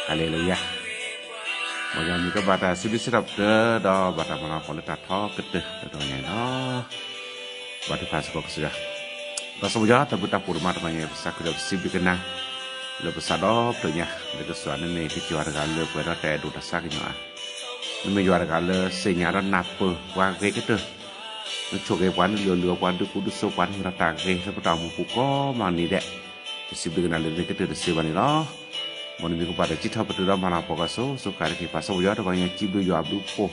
ฮาเลลูยาบ่ยามมีก็บาตาสิบิสิรับเด้อดอบาตามาพอลตาทอกึดเด้อตัวใหญ่เนาะบาตาพาสก็สุดก็สมยาตะบุตาปุรมาตะเนี่ยสักเด้อสิบิกันนะle pasado punya de kesuan ni di juara gale pada te du tasak nya ni juara gale senyara nape wa ke ke tu choke wan lio wan du kudu so wan rata ke sepeda mu ko mani de sibi kana le ke te se bani lo mon mi ko pada cita betu da mana pokaso so kare ki paso yo to banyak cibu yo abdu ko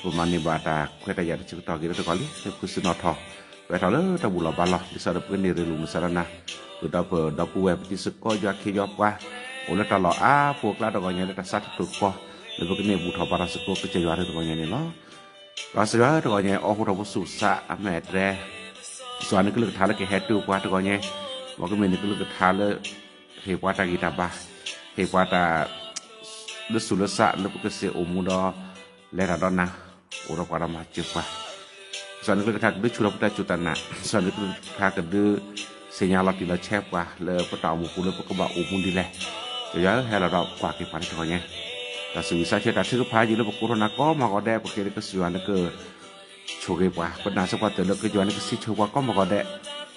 ko mani bata kweta ya ci to gitu kali te kusino tho wa le ta bula bala bisa de ni relu musarana da pu web ti seko yo ke yo kwa ole ta lo a pok la to ko nya ta sat tu ko le ko ni bu tho para seko ke yo re to ko nya ni lo la se yo to ko nya o hu to su sa a me tre so an ke le tha le ke he tu kwa to ko nya mo ko me ni ke le tha le he kwa ta gi ta ba he kwa ta le su le sa le ko se o mu do le ra do na o ro kwa ra ma chi kwa so an ke le tha ke chu ra puta chu ta na so an ke le tha ke de senyala ti la chep wa le pata mu ku le ko ba u mu di le ya he la ro kwa ke pa ni ko nya ta su sa che ta thu pa ji le ko ro na ko ma ko de ko ke ke su an ke chu ke pa pa na sa kwa te le ke jo an ke si chu kwa ko ma ko de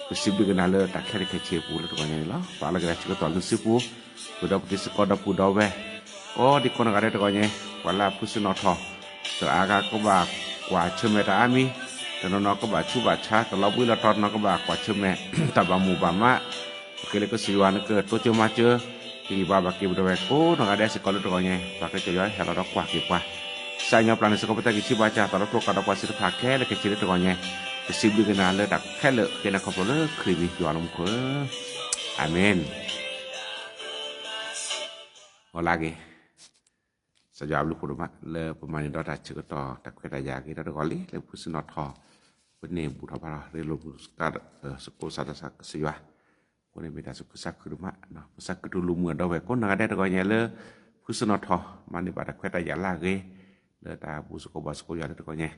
ko si bi ke na le ta ke ke che pu le ko nya la pa la ke chu ko to lu si pu ko da pu si ko da pu do we o di ko na ga de ko nya wa la pu su no tho to a ga ko ba kwa che me ta amiแต่น้องก็บาชูบาชาแต่เราบุยละตอนน้องก็บากว่าเชื่อแม่แต่บาหมู่บามะเคยเลยก็สิวันเกิดตัวเจอมาเจอที่บาบากิบดเวโก้น้องada sekolah tu nya pakai tu ya kalau dak kuah kipah saya plan sekolah kita kici baca kalau tu kada puas itu pakai le kecil tu nya kesibli kenal le dak kele kena komputer krimi jualam ko amin lagi sejauh lu purma le pemain dota cerita tak kira yagi data kali le pusinot ho bene buta para relo buskar sekolah sata siwa kone beda sukusak kurma no pusak dulu mu da we kon ada ko nya le pusinot ho mani pada kira ya lagi le ta busko basko ya data ko nya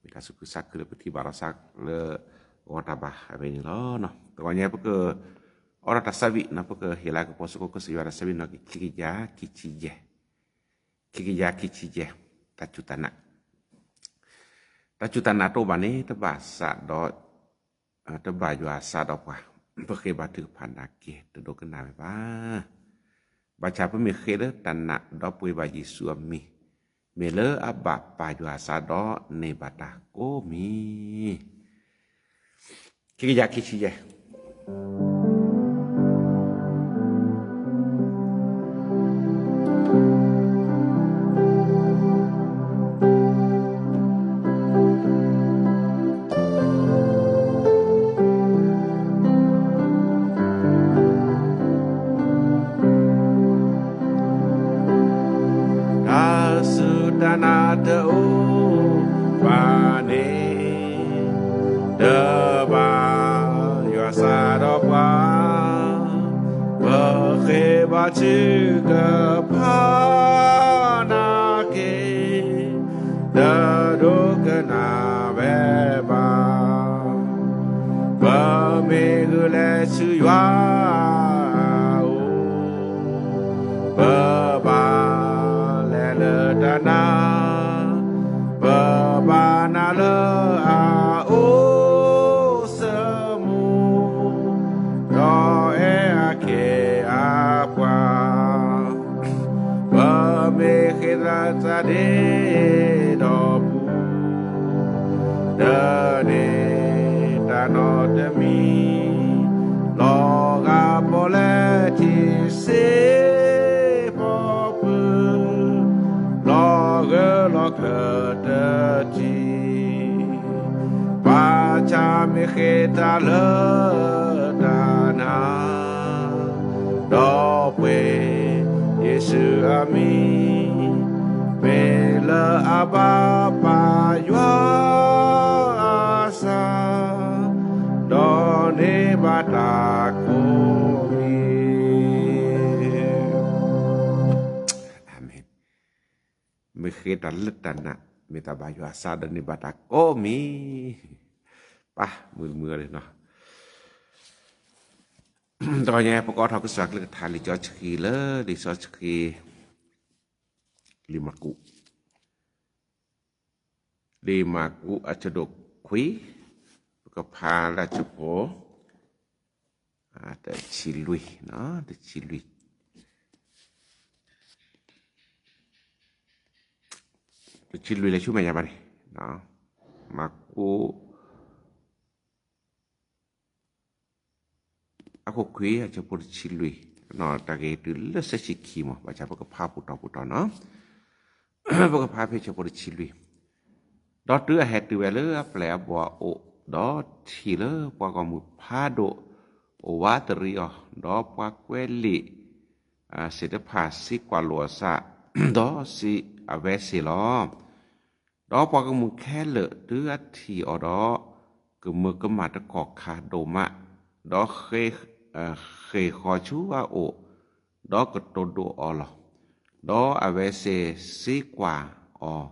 beda sukusak le peti barasak le ota bah abeni lo no to nya ke ora tasabi na ke hila ke posko ke siwa tasabi no kikija kicije kici je tacutana to bani te basa do te baju asa do kwa peke batu pandake te do kena ba baca pemikir tanah do pui baji suami mele aba baju asa do ne batako mi kici je juga panake dado kena beba pamegule suya baba lele dana baba nale a semu do ake tadi dobu dane tano demi loga poleti se popu loga dati baca mikita le dana dope Yesu amin Bela abapa yuasa done batakomi amin mekita letana meta bayuasa done batakomi pah mưa đấy nó rồi nha bố có thao cái sạc lên thả lý cho khi lỡ đi cho khi ลิมากุอาจดกคุยก็พาราชโภแต่ชิลุยเนาะแต่ชิลุยเลยชื่อแม่ยาบัดเนาะมากุaku kui aja por chilui no ta ke tu le se chiki mo ba cha ba pha pu to no ba pha phe cha por chilui do tu a he tu le ple bo o do thi le bo ko mu pha do o wa tri o do pa kwe li se de pha si kwa lo sa do si ave si lo do pa ko mu khe le tu a thi o do ke mu ke ma ta ko kha do ma đó khê khó chú à ổ đó có tôn đồ ọ lọ đó à về sĩ quả ọ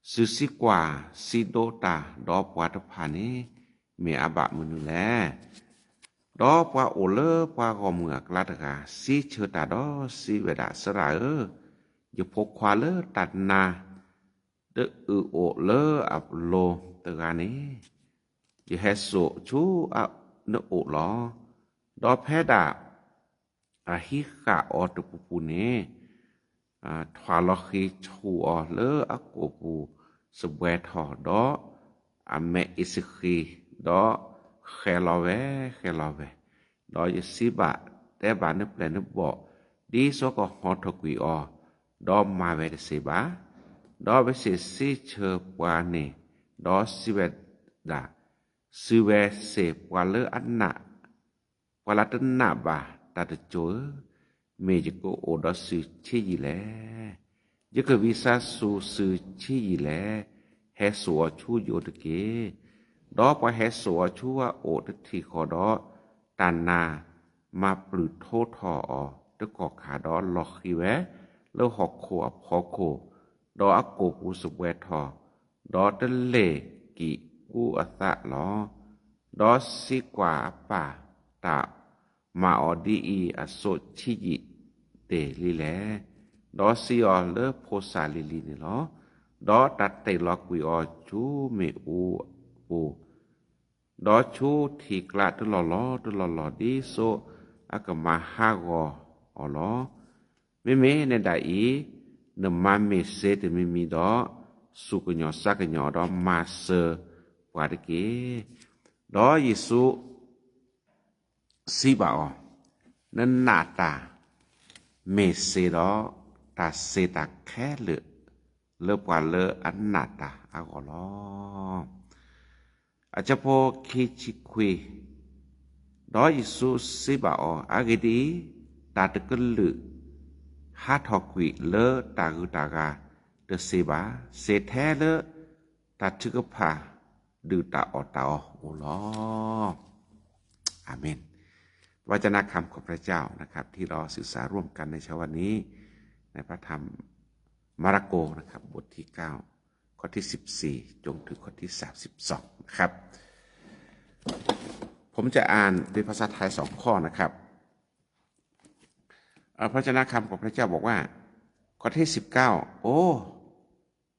sư sĩ quả sĩ đô ta đó qua tập hà ní mẹ à bạ mừng lẽ đó qua ổ lơ qua gom ngược lát gà sĩ chơ ta đó sĩ về đã sơ ra dù phô khoa lơ tạt na đỡ ổ lơ ạp lô tờ gà ní dù hết số chú à nó ổ ló đó phé đà hít khả ọ tự bù nê thoa ló khi chú ọ lỡ cổ bù sơ bè thỏ đó mẹ ý sư khi đó khè lò về đó như xí bạ té bà nếp lè nếp bỏ đi số có họ thọ quỷ ọ đó mà về để xế bá đó với xế xí chờ qua nè đó xí về đà sư về xế qua lỡ ăn nạ qua là tân nạ bà ta được chối mẹ chỉ có ổ đó sư chế gì lẽ chứ cái vì sao sư chế gì lẽ hè sủa chú vô được kế đó qua hè sủa chú ổ được thì khó đó tàn nà mà bự thô thọ được có khả đó lọt khi vé lỡ học khổ đó cổ cụ sụp quẹt thọ đó tên lệ kỵ cụ ở tạ nó đó xí quả bà tạo mà ở đi ở số chi dị để lý lẽ đó xí ở lớp phô xà lý lý nó đó đặt tay lọ quỷ ở chú mẹ u đó chú thì lạ tôi lò đi số ác mà ha gò ở nó mẹ nên đại ý nằm mà mẹ sẽ thì mẹ đó su cái nhỏ sa cái nhỏ đó mà sơ qua đấy kia đó Giêsu xí bảo nên nạ ta mẹ sẽ đó ta sẽ ta khé lỡ qua lỡ ăn nạ ta à gọi lo à cha po khi chỉ quỳ đó Giêsu xí bảo à cái đi ta được cái lự hát họ quỳ lỡ ta gư ta gà được xí bá xí thế lỡ ta chưa có phàดืตาอตาโอลออาเมนวจนะคำของพระเจ้านะครับที่เราศึกษาร่วมกันในเช้าวันนี้ในพระธรรมมาระโกนะครับบทที่9ข้อที่14จนถึงข้อที่32นะครับผมจะอ่านเป็นภาษาไทย2ข้อนะครับพระวจนะคำของพระเจ้าบอกว่าข้อที่19โอ้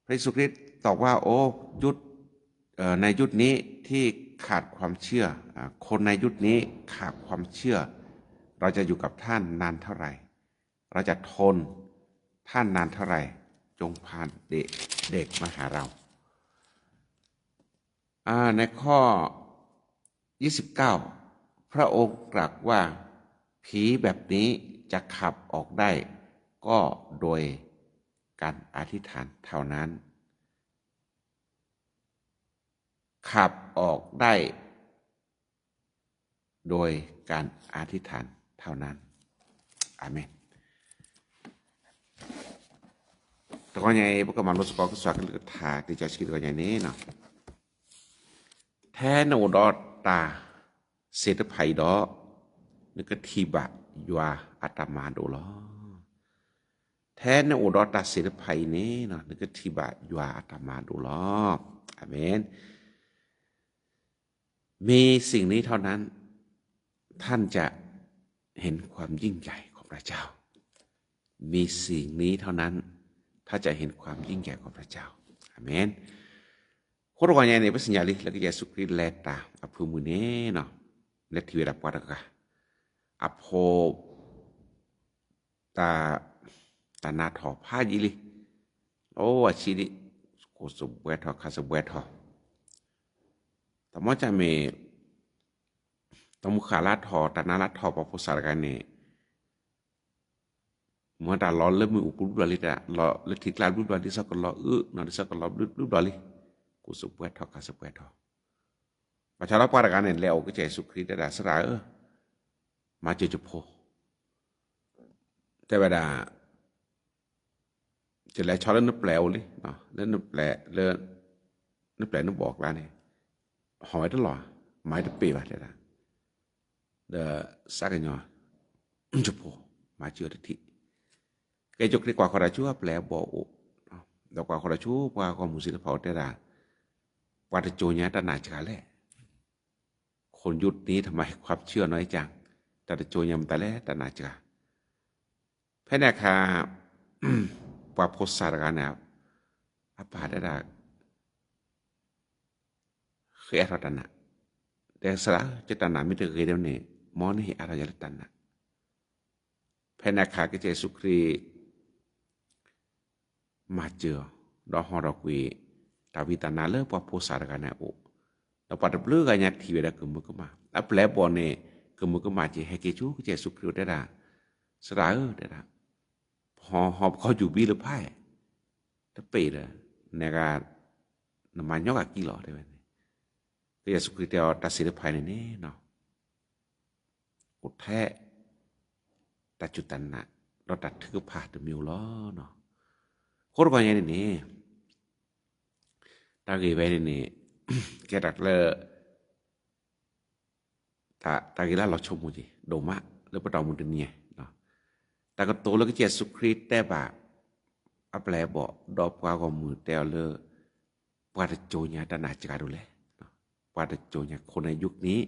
พระเยซูคริสต์ตอบว่าโอ้ยุทธในยุคนี้ที่ขาดความเชื่อคนในยุคนี้ขาดความเชื่อเราจะอยู่กับท่านนานเท่าไหร่เราจะทนท่านนานเท่าไหร่จงพาเด็กมาหาเราในข้อ29พระองค์ตรัสว่าผีแบบนี้จะขับออกได้ก็โดยการอธิษฐานเท่านั้นขับออกได้โดยการอธิษฐานเท่านั้นอาเมนตะกอนใหญ่พวกกำลังรู้สึกก็สวดกันทาที่จะคิดกันอย่างนี้เนาะแท้โนดอตาเศรษฐภัยดอนึกทีบะยัวอาตมาโดลอแท้โนดอตาเศรษฐภัยนี้เนาะนึกทีบะยัวอาตมาโดลออาเมนมีสิ่งนี้เท่านั้นท่านจะเห็นความยิ่งใหญ่ของพระเจ้า มีสิ่งนี้เท่านั้นถ้าจะเห็นความยิ่งใหญ่ของพระเจ้าอาเมนคนว่าไงในพระสัญญาลิแล้วก็เยซูคริสต์แลตาอภูมิเนเนาะเลทิเวดาปวดกะอโพตานาถอพายิลิโอ้อาชีดิโกสบวยทอคาสบวยทอตมอจะเมตมุขาลาทอตานาลาทอปโพสารกันนี่เมื่อตาล้อเริ่มมีอุปรุบลิตะล้อเลทิกลาบุบลิสักล้อนอดิสักล้อบุบลิกูสบวยทอคาสบวยทอประชารัฐปารกันนี่แล้วก็เจสุคริสต์ได้สระมาเจจุโพแต่เวลาจะแล้วชอแล้วนึกแปลวลิเนาะแล้วนึกแปลแล้วนึกแปลนึกบอกแล้วนี่หอยตลอดหมายถึงปีว่าได้ล่ะเดสักญอจุโพมาเจอทิเกจกดีกว่าขอราชูแปลบ่อดอกว่าขอราชูกว่าความมุสิตเผาได้ล่ะว่าจะโจญะตนาจกาแลคนยุคนี้ทำไมความเชื่อน้อยจังแต่โจญะมันแต่แลตนาจกาแพนะคาว่าโพสารกันแล้วอปาได้ล่ะเคยรัตนะแต่สระจะตนามิตรเคยเดี๋ยวนี้มอนี่อะไรจะตนะแพนะคาก็เจสุครีมาเจอดอกฮอรกวีตาวิตานาเลปว่าโพสารกันแล้วแล้วปัดเบลือกันยัดทีเวดากึมก็มาแล้วแปลบ่เนี่ยกึมก็มาเจให้เกจูก็เจสุครีได้ล่ะสระได้ล่ะหอบเขาอยู่บีหรือไพ่ถ้าเปิดในการน้ำมันยอกกี่หลอได้ไหมก็จะสุขเดียวตัดสินภายในนี้เนาะกดแท้ตัดจุดตันนะเราตัดถือผ่าตัวมิวล้อเนาะโคตรก่อนอย่างนี้ตาเกยไปนี่แกตัดเลยตาเกยละเราชมมุจิโดมะแล้วประตอมุนเนี่ยเนาะแต่ก็โตแล้วก็เจสุคริสต์แต่บาอแปลบอกดอกกว่าของมือแต่เลปาตโจญะตนาจกาดูแลปาตโจญะคนในยุคนี้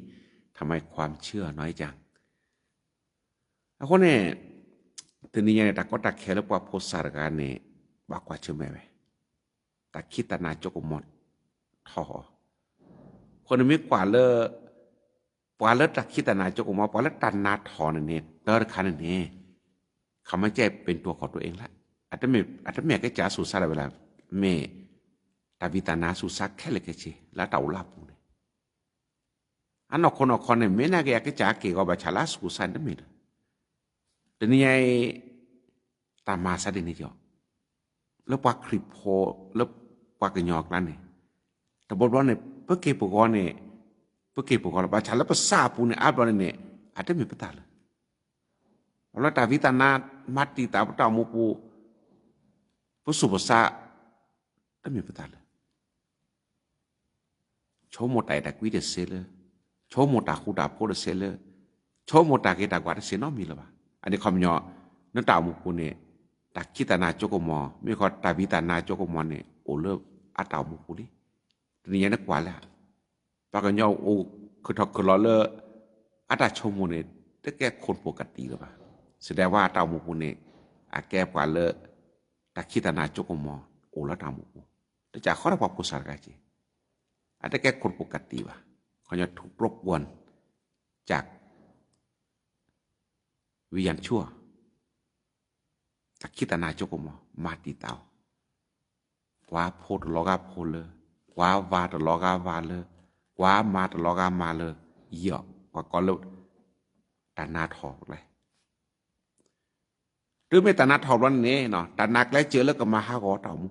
ทำไมความเชื่อน้อยจังคนเนี่ยทีนี้เนี่ยตาก็ตาแค่แล้วว่าโพสารกันเนี่ยบากว่าเชื่อไหมตาคิดตนาจกมดทอคนนี้กว่าเลยตาคิดตนาจกมดกว่าเลยตนาทอเนี่ยเตอร์คันเนี่ยเขาไม่ใจเป็นตัวของตัวเองละอาจจะไม่ก็จะสุสานเวลาเมตาวิตานาสุสักแค่เล็กเฉยแล้วเต่าลับเนี่ยอันนอกคนเนี่ยไม่น่าก็จะเกี่ยวกับชาลาสุสานได้ไหมล่ะแต่นี่ไอ้ตามาซะดีนี่จ้ะแล้วปากคลิปโพแล้วปากกระยอกนั่นเนี่ยแต่บอกว่าเนี่ยเพื่อเก็บปกรณ์เนี่ยเพื่อเก็บปกรณ์ประชาแล้วภาษาปูเนี่ยอาบอะไรเนี่ยอาจจะไม่เป็นตาเลยแล้วตาวิตานามัดตีตาตามูปูผู้สุภาษาได้ไม่เป็นตาเลยโชว์หมดแต่กุยเดเซเลโชว์หมดตาคูดาโพเดเซเลโชว์หมดตาเกตากวาดเซนอมีหรือเปล่าอันนี้คำย่อนั่นตามูปูเนี่ยตาคิตานาโจกมอมีคนตาวิตานาโจกมอเนี่ยโอเลิกอาตามูปูดิทีนี้นักกว่าแล้วปากกันย่อโอคือทอกคือล้อเลออาตาโชมูเนี่ยแต่แกคนปกติหรือเปล่าแสดงว่าตามูปูเนี่ยอาแกกว่าเลอตาคิตานาโจกมอโอละตามูปูแต่จากข้อระบบภาษาไทยอาจจะแก้คนปกติว่ะเขาจะถูกรบกวนจากวิญญาณชั่วจากคิตนาโจกมมาติเตากว่าโพดลอกาโพเลยกว่าวาตลอกาวาเลยกว่ามาตลอกามาเลยเยอะกว่าก็เลยตานาทอกเลยหรือไม่ตานาทอกวันนี้เนาะตานักแล้วเจอแล้วก็มาหาขอเต่ามุ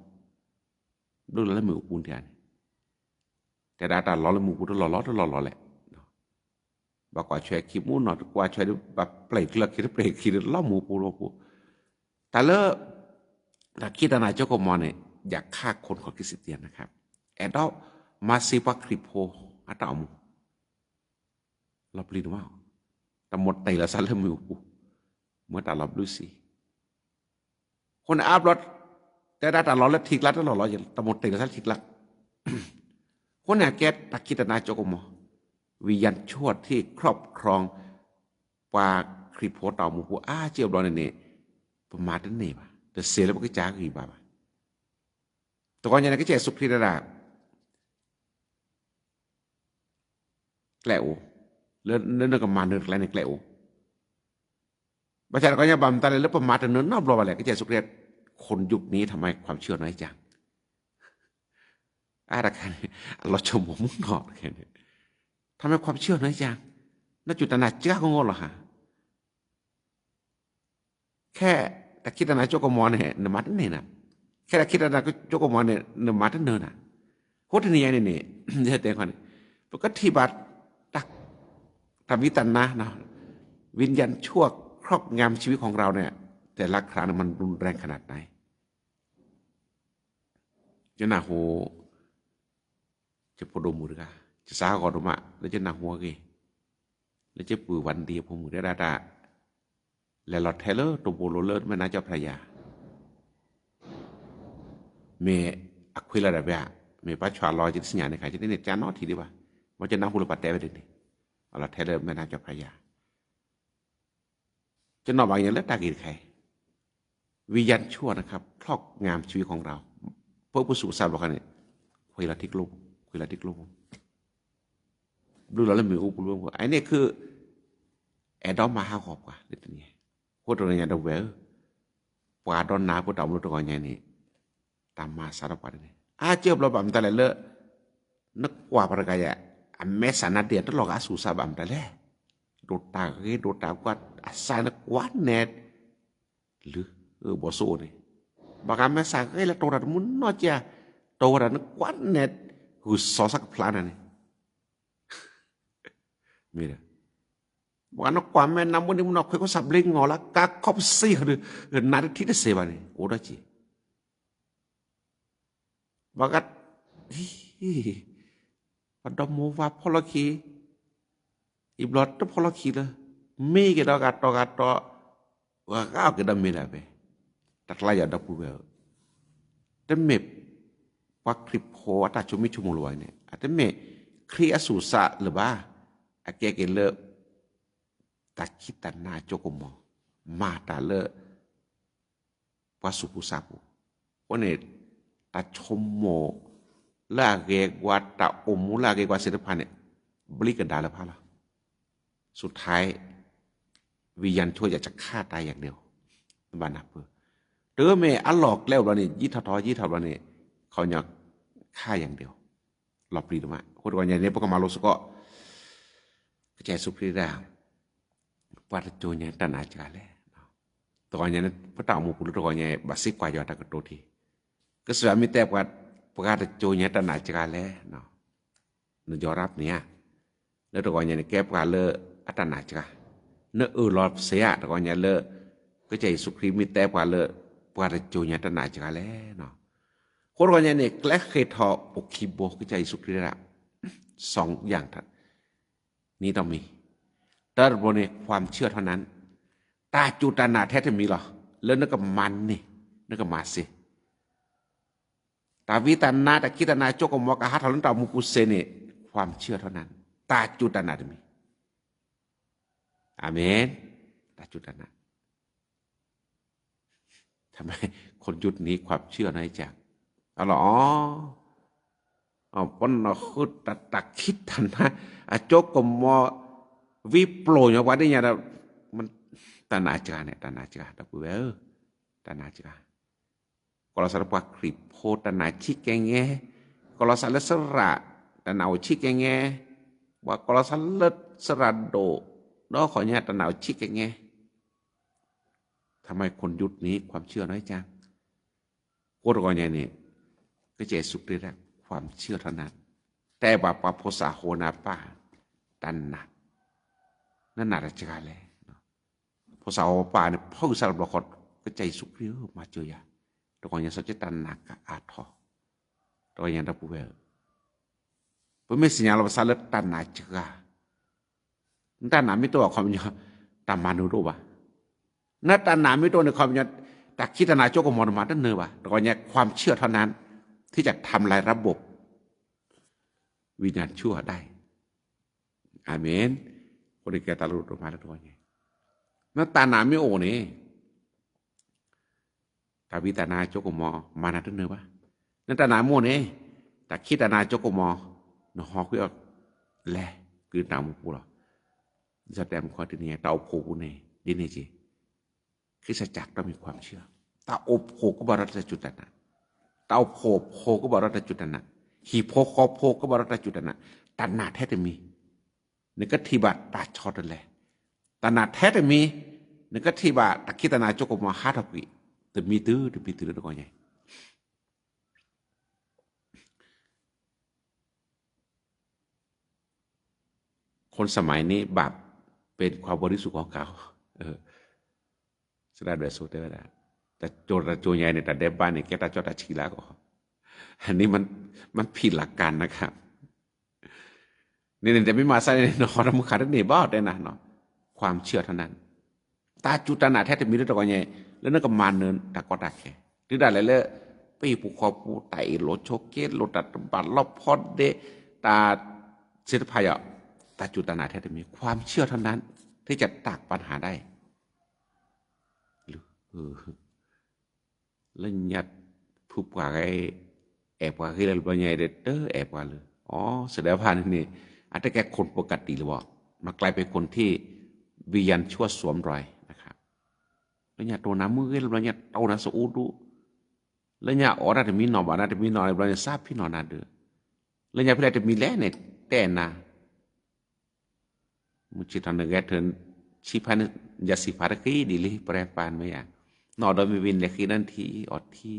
ดูแล้วมืออุ่นเทียนแต่ดาตาล้อเลยมูกูตลอดแหละบอกว่าช่วยคิดมูนหน่อยกว่าช่วยแบบเปล่าคิดเปล่าคิดล้อมูปูโลปูแต่เลอะถ้าคิดอะไรเจ้าก็มองเนี่ยอยากฆ่าคนของคริสเตียนนะครับแอดอมาซีปาคริโพอัตอามูเราปลีนว่าแต่หมดไตละสันเลยมูปูเมื่อตาลับลุสีคนอาบรถแต่ดาตาล้อแล้วทิกลัดตลอดอย่างแต่หมดไตละสันทิกลัดคนเนี่ยแกตักคิดนาโจกมวิญญาณชั่วที่ครอบครองปาคริโพตามูปูเจียบรอนเนี่ย ประมาทนั่นนี่ป่ะแต่เสียแล้วมันก็จ้ากี่ป่ะแต่ก่อนยังไงก็เจสุขที่ระดับแกล้วเลื่อนกับมาเนื้อแกลในแกล้วประชาชนก็ยังบำตาเลยแล้วประมาทเนื้อนอบรออะไรก็เจสุขเรียคนยุคนี้ทำไมความเชื่อน้อยจังอะไรกันเราชมผมหนอดแค่นี้ทำไมความเชื่อน้อยจังน่าจุดนาจ้าก็งอหรอฮะแค่แต่คิดนาโจกมอเนี่ยนมัดนี่นะแค่คิดนาโจกมอเนี่ยนมัดเนินน่ะโคตรนี่นี่เดี๋ยวเต็มคนปกติบัตรตักทำวิตันนะเนาะวิญญาณชั่วครอบงำชีวิตของเราเนี่ยแต่ละครั้งมันรุนแรงขนาดไหนจะหนาหูจะปวดมือกันจะสาวก่อนมาแล้วจะหนาหัวกี่แล้วจะปืนวันเดียวผมมือได้ด่าแล้วเราเทเลอร์ตัวโบโลเลอร์ไม่น่าจะพระยาเมย์อักขวิลาดาเบียเมย์ปัจจุบันลอยจิตสัญญาในใครจะได้เน็ตจานนอทีดีว่าว่าจะน้ำหูหรือปัดแต่ไปดิเราเทเลอร์ไม่น่าจะพระยาจะนอกบางอย่างแล้วตากีใครวิญญาณชั่วนะครับครอบงามชีวิตของเราเพื่อผู้สูงสาวบอกกันเนี่ยคุยละทิกลูกคุยละทิกลูกดูแล้วมีอุปโลกไอ้นี่คือแอดอมมาห้าขอบกว่าเรื่องนี้โคตรเนี่ยเดาเวลปาดอนนาพูดตามรู้ตัวไงนี่ตามมาสารพัดนี่เจ็บเราแบบแต่ละเลอะนักกว่าประกายอ่ะเมสานาเดียนต้องหลอกอาสูสาบัมแต่ละโดตากว่าอาศัยนักกว่าเน็ตหรือบอสูนี่บางครั้งเมสาเฮ้ยแล้วตัวเรามุนนอจ้าตัวเรานักกว่าเน็ตหุ่นซอสักพลานานี่มีเด้บอกว่านักความแม่นำวันนี้มันเอาคุยก็สับเล่งงอละกาคอบซี่หรือนาทีที่เสียบานี่โอ้ได้จีบอกว่าปัดดมว่าพลคีอีบลอดต้องพลคีเลยมีกี่ดอกกัดว่าก้าวกี่ดำมีอะไรตัดลายดับผู้เบลแต่เมบว่าคลิปโพอัตชุมิชุมุลวยเนี่ยแต่เมครีอสุสะหรือว่าแกเกลเลตัดคิดตันนาโจกมอมาตาเลว่าสุภุสัพวันนี้ตัดชมโมลาเกกว่าตาอมุลาเกกว่าเสด็จพันเนี่ยบริกันดาลพาละสุดท้ายวิญญาณช่วยอยากจะฆ่าตายอย่างเดียวบ้านนับเพื่อเติมเมอหลอกแล้วเราเนี่ยยี่ทอเราเนี่ยเขาอยากฆ่าอย่างเดียวหลอกปรีดมาคนวันอย่างนี้พวกมาโลสก็กระจายสุปรีดาปัจจุบันเนี่ยตันอาจารย์เลยตัวอย่างนั้นพระตามูปุรุตัวอย่างบาสิกว่าอยู่ตากระโดดทีก็สวามีแต่ว่าประกาศโจเนี่ยตันอาจารย์เลยเนาะนยอรับเนี่ยแล้วตัวอย่างนี้แก้ประกาศเลอตันอาจารย์เนื้อรอเสียตัวอย่างเลก็ใจสุขีมีแต่ประกาศเลประกาศโจเนี่ยตันอาจารย์เลยเนาะคนตัวอย่างนี้แกล้เคยทอปุกิโบก็ใจสุขีละสองอย่างทัดนี้ต้องมีแต่บนนี้ความเชื่อเท่านั้นตาจุตานาแท้จะมีหรอแล้วนึกกับมันนี่นึกกับมาสิตาวิตานาตาคิตานาโจกมวกะฮัททาลุนตามุกุเซนี่ความเชื่อเท่านั้นตาจุตานาจะมีอาเมนตาจุตานาทำไมคนยุดนี้ความเชื่อน้อยจังอ๋อปนคือตักคิดทันนะโจกมววิปโลอย่างว่าได้ยังมันตานาจารเนี่ยตานาจารแต่ผู้เอ๋ตานาจารkalau salah buat kripo tana cikenge kalau salah serat tana cikenge buat kalau salah serado เนาะขอเนี่ยตนาcikenge ทำไมคนยุคนี้ความเชื่อน้อยจังโคตรก่อนเนี่ยก็จะสุดเลยนะความเชื่อเท่านั้นแต่บาปภาษาโหนาป้าตันนะนั่นน่าจะการเลยภาษาป่าเนี่ยพ่ออุตสาหบล็อกก็ใจสุกเรียวมาเจอยาตัวก่อนยังสัจตันนักอาทอตัวยังดับเวลเพื่อไม่สัญญาเราภาษาเล็ตันนักจ้าตันนักไม่ตัวความยังตามมานูรู้ป่ะนั่นตันนักไม่ตัวในความยังแต่คิดตันนักโจกมอดมาตั้งเนื้อป่ะตัวก่อนยังความเชื่อเท่านั้นที่จะทำลายระบบวิญญาณชั่วได้อาเมนคนที่แกตาลุดออกมาแล้วตัวนี้นั่นตาหนาไม่โอนี่ tapi tanah cukup mau mana tu nih bah nanti tanah mau nih tak kita tanah cukup mau noh hok yo lehคือtamu pulaแสดงความที่นี่ตาอบโผล่เนี่ยดีนี่จีคือสัจจะต้องมีความเชื่อตาอบโผล่ก็บารัตจุดนั้นตาอบโผล่ก็บารัตจุดนั้นหีโผล่คอโผล่ก็บารัตจุดนั้นตัณหาแท้แต่มีนึกก็ทีบาตาชอดเลยตัณหาแท้แต่มีนึกก็ทีบาตะคิดตัณหาจกมาหาทักวิแต่มีตื้อตัวก่อนไงคนสมัยนี้บาปเป็นความบริสุทธิ์ของเขาsudah ada sudah adaแต่โจรใหญ่เนี่ยแต่เด็บบ้านเนี่ยแกตาจอดตาชีละก็อันนี้มันผิดหลักการนะครับนี่แต่ไม่มาใส่ในนอนมุขารนี่บ้าได้นะเนาะความเชื่อเท่านั้นตาจุตนาแท้จะมีด้วยตัวใหญ่แล้วนั่นก็มาเนินตาก็ตาแค่หรือได้อะไรเลยปีผูกคอปูไตโลโชเกตโลตัดบัตรลอบพอดเดตาเสด็จพายอ่ะตาจุตนาแท้จะมีความเชื่อเท่านั้นที่จะตักปัญหาได้แล้วยัดผู้ป่าไอ้แอบว่าคือเราเป็นไงเด็ดแอบว่าเลยอ๋อแสดงว่านี่อาจจะแก่คนปกติหรือเปล่ามากลายเป็นคนที่วิญญาณชั่วสวมรอยนะครับแล้วเนี่ยตัวน้ำมือแล้วเนี่ยตัวน้ำสูดูแล้วเนี่ยอ๋อน่าจะมีหน่อบ้านน่าจะมีหน่อแล้วเนี่ยทราบพี่หน่อนาเดือแล้วเนี่ยพี่ได้จะมีแล่เนี่ยแต่น่ะมุจิตอันเกิดถึงชีพันยาสีฟ้าตะกี้ดีเลยแปรปานไม่อย่างนอดมีวินเลยคือนั่นทีอดที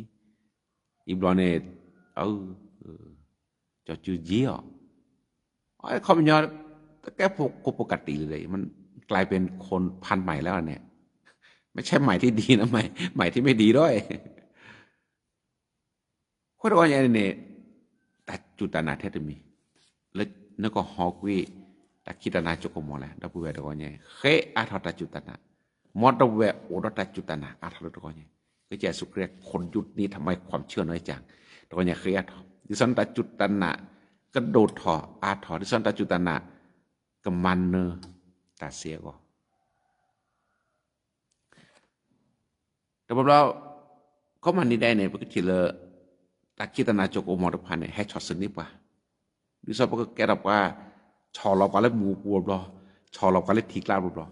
อีบลอนเนี่ยจะจูเจี๋อไอ้เขาเป็นยอดแก้พวกปกติเลยมันกลายเป็นคนพันใหม่แล้วเนี่ยไม่ใช่ใหม่ที่ดีนะใหม่ที่ไม่ดีด้วยคนอ่อนอย่างนี้แต่จุดตานาเทตมีแล้วนั่นก็ฮอกวีแต่คิดนาจกมอแล้วดับเบิลตัวเนี่ยเฮอาทอตจุดตานามอดเวโอรตจุดตานาอาทอตัวเนี่ยก็จะสุกเรียกคนยุดนี้ทำไมความเชื่อน้อยจังตัวเนี่ยเฮอาทอดิสันตจุดตานากระโดดถออาทอดิสันตจุดตานากำมันเนอตาเสียก็แต่เราก็มันนี่ได้เนี่ยเพราะที่เราตาคิดนาจกมอดพันเนี่ยให้ช็อตสนิปว่ะดิสันก็แกรับว่าชอเราก็เล่นมูปัวบลอชอเราก็เล่นทีกลาบลอ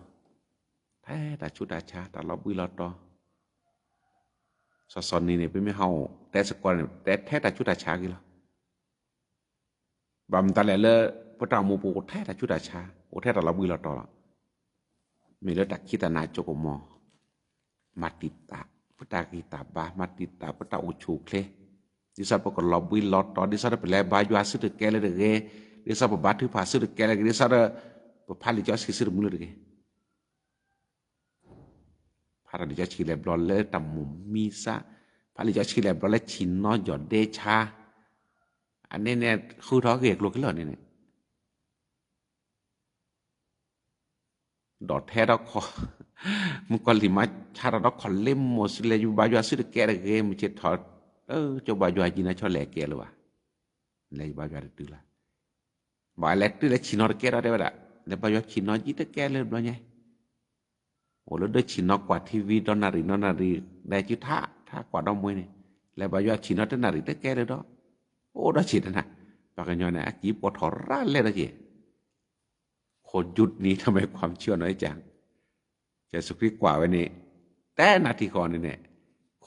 แท้แต่ชุดอาชาแต่เราบุยเราต่อสอนนี่เนี่ยเป็นไม่เฮาแต่สกอร์เนี่ยแต่แท้แต่ชุดอาชากี่ละบำตาแหล่เลยพระตามูปูแท้แต่ชุดอาชาโอ้แท้แต่เราบุยเราต่อมีเลือดตักคิดนาจกมอมาติดตาพระตากีตาบามาติดตาพระตาอุชูเคลดิสันปกเราบุยเราต่อดิสันเป็นแลบายวัสดุแกเลยเด็กdia sa batu pasir kela dia sa pali jos kisir mulu deh para dia jos kile blolle tamu misa pali jos kile blolle cino jode cha ane ne khu đó ghét luôn cái lợn này này đọt thế đó khó một con lì má cha đó khó lem một sự lệ bao giờ sự kẹt cái một chết thọt cho bao giờ gì nó cho lẹ kẹt luôn à lẹ bao giờ được là bà lẹ từ lẹ chỉ nó kẹt đó đấy bạn lẹ bao giờ chỉ nó chỉ được kẹt lên bao nhiêuโอ้แล้วได้chỉ nó quả tivi đó nó nariได้chứ thả quả đó mới này lẹ bao giờ chỉ nó tới nari tới kẹt đóโอ้đó chỉนั่นนะปากกันย้อนนะจีบปวดท้องร้านเลยนะจีคนยุดนี้ทำไมความเชื่อน้อยจังจะสุขิกว่าไว้นี่แต่นาทีก่อนนี่เนี่ย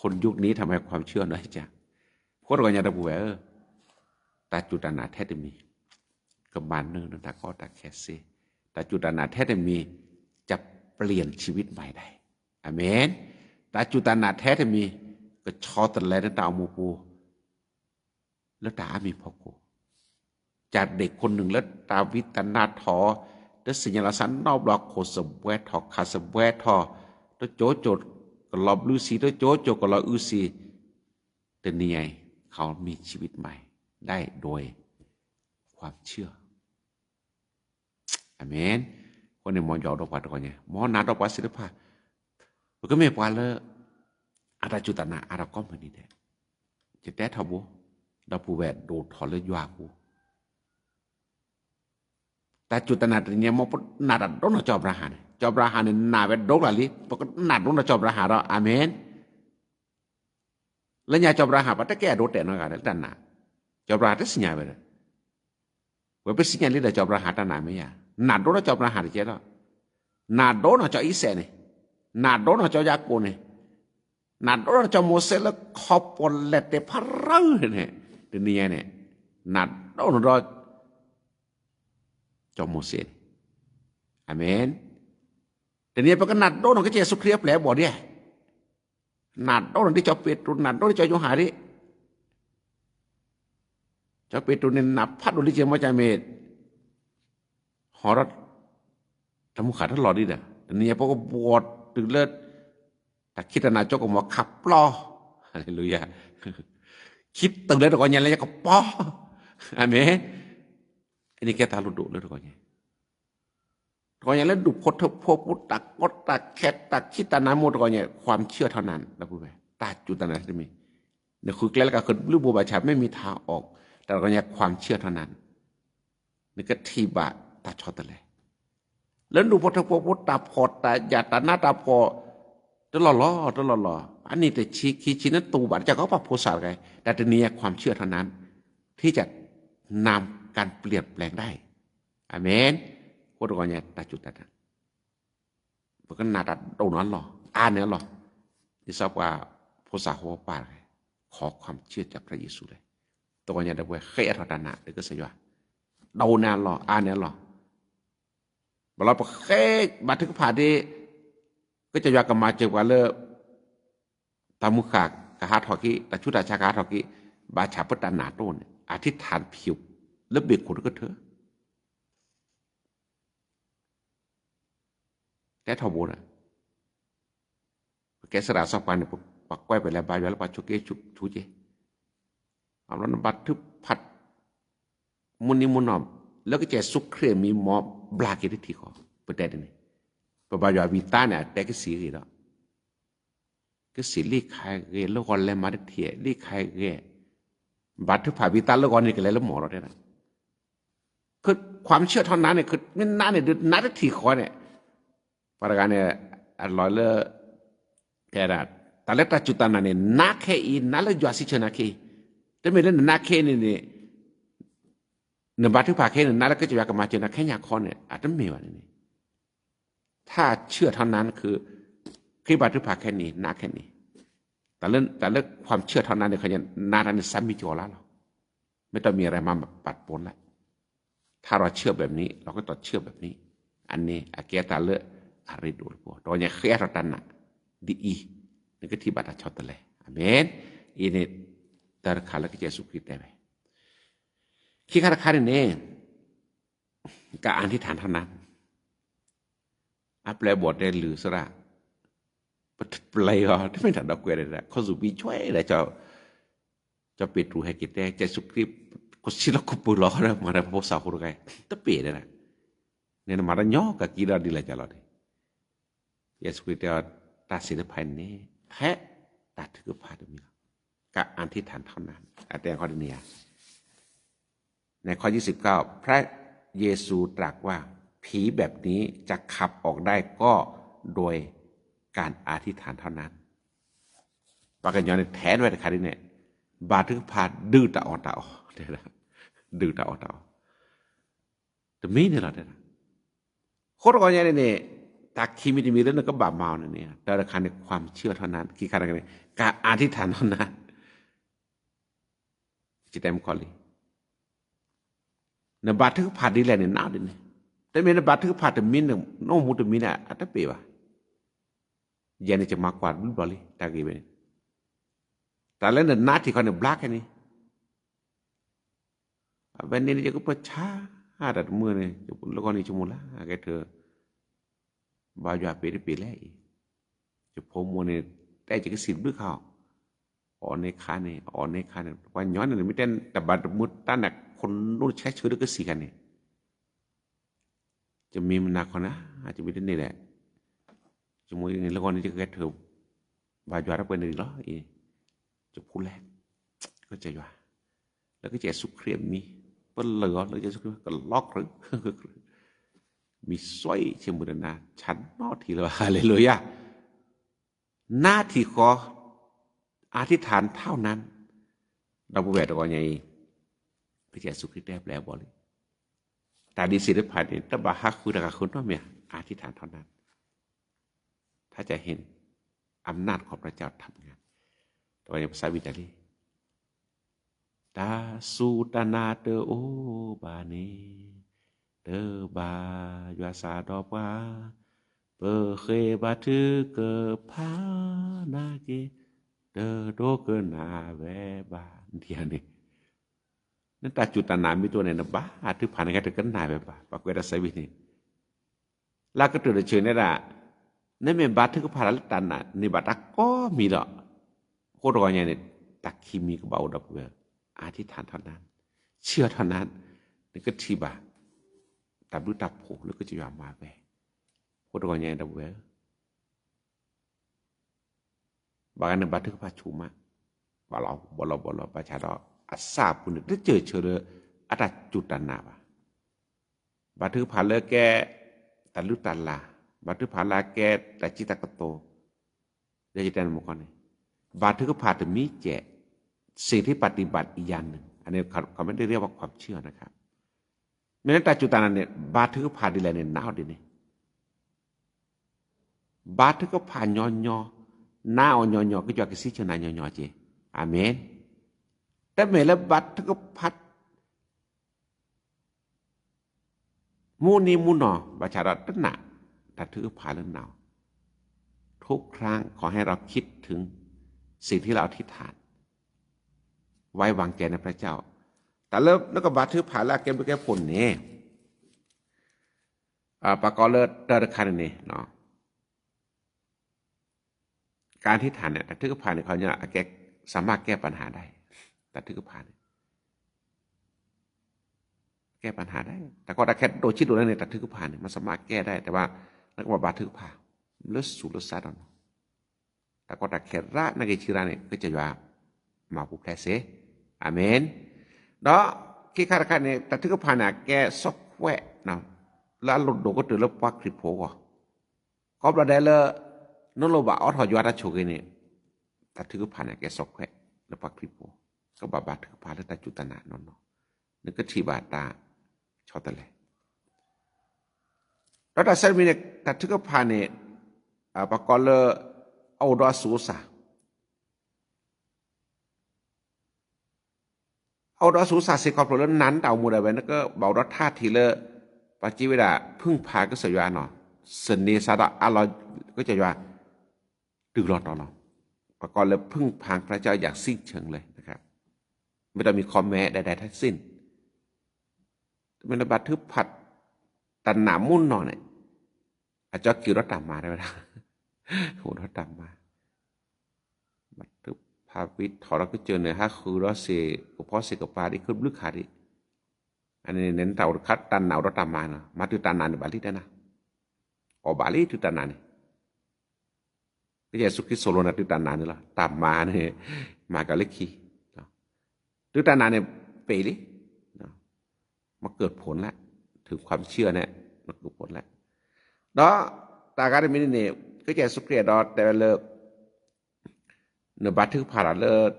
คนยุคนี้ทำไมความเชื่อน้อยจังโคตรกันยาตะปูตาจุดานาแท้จะมีกบานเนื้อตาก็ตาแคสซีตาจุดานาแท้จะมีจะเปลี่ยนชีวิตใหม่ได้อเมนตาจุดานาแท้จะมีก็ชอตะเลนตามูปูแล้วตามีพ่อกูจากเด็กคนหนึ่งแล้วตาวิตนาทอแล้วสัญลักษณ์นอกบล็อกโคสเวททอคาสเวททอแล้วโจโจก็ลอบลูซีแล้วโจโจก็ลอบอูซีแต่นี่ไงเขามีชีวิตใหม่ได้โดยความเชื่ออาเมนคนในมองยอดอกปัดก่อนเนี่ยมองนาดอกปัดศิลปะมันก็ไม่พอเลยอะไรจุดต่างๆอะไรก็ไม่ดีแต่จะแต่ทำบุดาปูแวดโดดถอดเลยยากูแต่จุดต่างๆเนี่ยมันนาดโดนจอบราหานจอบราหานเนี่ยนาเวดโดกหล่ะลิปกนาดโดนจอบราหานเราอาเมน Lenya cobra ha pata ke adote no ga dan na. Cobra ta sinya be. We pe sinya le da cobra ha ta na me ya. Na do na cobra ha je lo. Na do na cho ise ne. Na do na cho ya ko ne. Na do na cho mo se le khopol le te pharau ne. De ni ne. Na do no do cho mo se. Amen. De ni pa ka na do no ke Yesus Kristus ple bo dia. Na do na di cho Petrus na do di cho Yohane. Cho Petrus ne na phat do li je mo cha me. Horat tamu khát lọt đi nè, nên có bọt từ lên, ta khi ta nào cho con một khắp lo, Hallelujah, khi từ lên rồi nhà lên có po, Amen, ini kita lu dulu rồi nhà lên đủ phốt thấp phốtตักแค่ตักคิดตาน้ำหมดrồi nhà ความเชื่อเท่านั้นนะพูดไปตาจุดนั้นจะมีเนี่ยคือแล้วก็คือรูปบัวบาชาไม่มีทางออกแต่เราเนี่ยความเชื่อเท่านั้นนี่ก็ทีบะตาชอตเลยแล้วดูพอทพอตาพอตาอย่าตาหน้าตาพอตลอดอันนี้แต่ชี้นั้นตูบัตจะเขาปรับโพสาไงแต่ทีนี้ความเชื่อเท่านั้นที่จะนำการเปลี่ยนแปลงได้อาเมนพูดก่อนเนี่ยตาจุดนั้นเพราะกันนาตาโดนนั้นหรออ่านเนี่ยหรอที่ทราบว่าโพสาหัวป่าขอความเชื่อจากพระเยซูเลยตัวเนี่ยได้ไว้เขียนรัตนะหรือก็เสียว่าโดนนั้นหรออ่านเนี่ยหรอเราพอแค่บัตรผ่านดีก็จะยากมาเจอว่าเลิกตามุขากะหาทอกี้แต่ชุดอาชากาทอกี้บาชาปตานาโต้นอธิษฐานผิวแล้วเบียดคนก็เถอะแต่ทบนะแกสระสอบกันเนี่ยปักไว้ไปแล้วบายแล้วปัจจุเกชุเจเอาแล้วบัตรผัดมุนีมุนอมแล้วก็จะสุขเครียมีหมอบลากิริทีขอประเด็นนี้ปะบายวิตาเนี่ยแต่ก็สีแล้วก็สีลีใครเกลแล้วก่อนเลยมาได้เถี่ยลีใครเกบัตรผ่าวิตาแล้วก่อนนี่ก็เลยแล้วหมอเราได้ละคือความเชื่อเท่านั้นเนี่ยคือไม่น่าเนี่ยดูน่าจะทีขอเนี่ยประการเนี่ยอร่อยเลยแค่นั้นแต่แล้วแต่จุดนั้นเนี่ยนักแค่อีนั่นเลยจวดสิเชนักแค่แต่ไม่ได้นักแค่เนี่ยในบัตรผ่าแค่เนี่ยนั่นแล้วก็จะอยากมาเจอนักแค่ยาคอนเนี่ยอาจจะไม่ว่านี่ถ้าเชื่อเท่านั้นคือบัตรผ่าแค่นี้นักแค่นี้แต่เรื่องความเชื่อเท่านั้นเนี่ยเขาจะนาทันซ้ำมีโจแล้วเราไม่ต้องมีอะไรมาปัดปนแล้วถ้าเราเชื่อแบบนี้เราก็ต้องเชื่อแบบนี้อันนี้อาเกียตาเลืออะไรดูดปวดตัวเนี่ยเครียดตันน่ะดีนี่ก็ที่บัตรชดตะเลยอเมนอีนี่ตระขาแล้วก็จะสุขิตได้ไหมขี้ข้าราคาเนี่ยการอ่านที่ฐานเท่านั้นอัปเลบทได้หรือสระเปลย์ที่ไม่ถัดดอกเกลือเลยเขาสุบีช่วยอะไรจะปิดรูให้กิจได้จะสุขิตก็สิลกุปุล้อนะมาได้พบสาวคนไกลแต่เปลี่ยนนะเนี่ยมาได้ย่อกับกีฬาดีเลยจ้ะเราเนี่ยยาสุขิตเอาตัดสินภายในแท้ตัดถือผ่านตรงนี้การอ่านที่ฐานเท่านั้นแต่ข้อนี้ในข้อ29พระเยซูตรัสว่าผีแบบนี้จะขับออกได้ก็โดยการอธิษฐานเท่านั้นปากกันย้อนแทนไว้ในคดีเนี่ยบาทึกพาดื้อตาออเดี๋ยวนะดื้อตาออแต่ไม่เนี่ยหรอกเนี่ยโคตรก่อนเนี่ยตาคีมิตมีเรื่องก็บาปเมาเนี่ยแต่ราคาในความเชื่อเท่านั้นกี่ครั้งกันเนี่ยการอธิษฐานเท่านั้นจิตเต็มคอลีในบาทึกพาดีแลเนี่ยน่าดีเนี่ยแต่เมื่อบาทึกพาแต่มินเนี่ยน้องมูแต่มินอ่ะอัตเปย์วะยันนี่จะมากกว่าบุญบอลีตากีเบนแต่แล้วเนี่ยนาที่เขาเนี่ยบลักแค่นี้วันนี้จะก็ประชาแต่เมื่อเนี่ยจะแล้วก็นี่ชั่วโมงละแกเธอบาจาเปย์ได้เปย์แล้วจะพมวันนี้แต่จะก็สิบด้วยเขาอ๋อในคาเนี่ยวันย้อนเนี่ยไม่เต้นแต่บาดมุดตั้งแต่คนนู้นใช้ชื่อด้วยก็สี่กันเนี่ยจะมีมันหนักคนนะอาจจะไม่ได้นี่แหละชั่วโมงนี้แล้วก็นี่จะแกเธอบาจารับไปหนึ่งล้อจะพูดแรกก็จะว่าแล้วก็จะสุขเครียดมีเปิ้ลเหลือแล้วจะสุขก็ล็อกหรือมีสร้อยเชื่อมือนาฉันนอทีเลยอะไรเลยอะหน้าที่ขอ อธิษฐานเท่านั้นเราบุเบตก็ยังพระเจ้าสุคริตได้แปลบอกเลยแต่ดีสิริพันธ์เนี่ยถ้าบาฮักคือดักคุณว่าเมียอธิษฐานเท่านั้นถ้าจะเห็นอำนาจของพระเจ้าทำงานตัวอย่างภาษาวิตาลีตาสูตนาเตโอบาเนเตบายาสาดอบาเปเคบาทึกเกพานาเกเตโดเกนาเวบาเดียนี่นั่นตาจุดตานามีตัวไหนนะบ้าที่ผ่านกันถึงกันนาเวบาปากเวรสวินี่ลากระตุ้นเฉยนี่ละนั่นเป็นบาทึกผ่านแล้วตานานี่บาตักก็มีหรอกโคตรก็ยังเนี่ยตักขีมีก็เบาดับเวอธิษฐานเท่านั้นเชื่อเท่านั้นนี่ก็ทีบาตับรู้ตับผูกแล้วก็จะยอมมาแวโคตรก็ยังดับเวบางอันบัตรก็พาชูมาบาเราบลประชาดออาซาปุ่นได้เจอเชื่ออัตจุดตันนาบาบัตรผ่านเลยแกตัดลุตันลาบัตรผ่านลาแกแต่จิตกโตได้จิตนั้นมาก่อนนี่บัตรก็ผ่านแต่มีแจสิ่งที่ปฏิบัติอีกอย่างหนึ่งอันนี้เขาไม่ได้เรียกว่าความเชื่อนะครับไม่นั้นแต่จุดตันนั้นเนี่ยบาทก็ผ่านดีเลยเนี่ยน่าดีเนี่ยบาทก็ผ่านย่อน่าย่อก็จะกิสิชนะย่อเจอาเมนแต่เมื่อแล้วบาทก็พัดมูนีมูนอบาชารัตนะแต่ถือผ่านเรื่องหนาวทุกครั้งขอให้เราคิดถึงสิ่งที่เราอธิษฐานไว้วางใจในพระเจ้าแต่เริ่มแล้วก็บาถือผ่านแล้วแกผลเนี่ยปากกอเลิศเตอร์คันนี่เนาะการที่ฐานเนี่ยแต่ถือผ่านเนี่ยเขาเนี่ยแกสามารถแก้ปัญหาได้แต่ถือผ่านแก้ปัญหาได้แต่ก็แต่แค่โดยชิดดูแล้วเนี่ยแต่ถือผ่านเนี่ยมันสามารถแก้ได้แต่ว่าแล้วก็บาถือผ่านเลือดสูบเลือดซาดอนแต่ก็แต่แค่ระนักชิราเนี่ยก็จะว่ามาผู้แพ้เสอาเมนเนาะที่ข้าราชการเนี่ยแต่ถึงก็ผ่านแกซอกแวะนะแล้วหลุดโดก็ตื่นแล้วปักคลิปโผล่ก็ประเดี๋ยวเลยนั่นเราบอกอ๋อถอดยอดโชกิเนี่ยแต่ถึงก็ผ่านแกซอกแวะแล้วปักคลิปโผล่ก็บาดถึงผ่านแล้วแต่จุดตนานั่นเนาะนึกก็ทีบาตาชอบแต่เลยแล้วแต่เซอร์มิเนี่ยแต่ถึงก็ผ่านเนี่ยปากกอเลเอาดอสูสาเอาดอสูสาเสกความโปรดนั้นเดามูดอะไรนั่นก็เบาดอท่าทีเลปัจจิวิดาพึ่งพาก็สยานเนาะสนีสาดอลอยก็จะว่าดื้อรอดต่อเราปากรเลยพึ่งพาพระเจ้าอย่างสิ้นเชิงเลยนะครับไม่ต้องมีคอมแม้ใดๆทั้งสิ้นเป็นระบาดทึบผัดตันหนามุ่นนอนเนี่ยอาจจะกี่รถตามมาได้ไหมล่ะโหรถตามมาบัดทึบพาวิทย์ถอดเราก็เจอเนี่ยฮะคือเราเสียกับพ่อเสียกับปลาที่ขึ้นลึกขาดิอันนี้เน้นเต่าคัดตันหนาวรถตามมานะมาถึงตันนานในบาลีได้นะอ๋อบาลีถึงตันนานนี่ก็จะสุขิโซโลนะถึงตันนานนี่ละตามมาเนี่ยมากับเล็กขี้ถึงตันนานเนี่ยเปรีมาเกิดผลแล้วถึงความเชื่อเนี่ยมันเกิดผลแล้วเนาะตาการมินเนี่ยก็จะสุขิดอแต่เลิกเนื้อบัตรถึงผ่านเลิก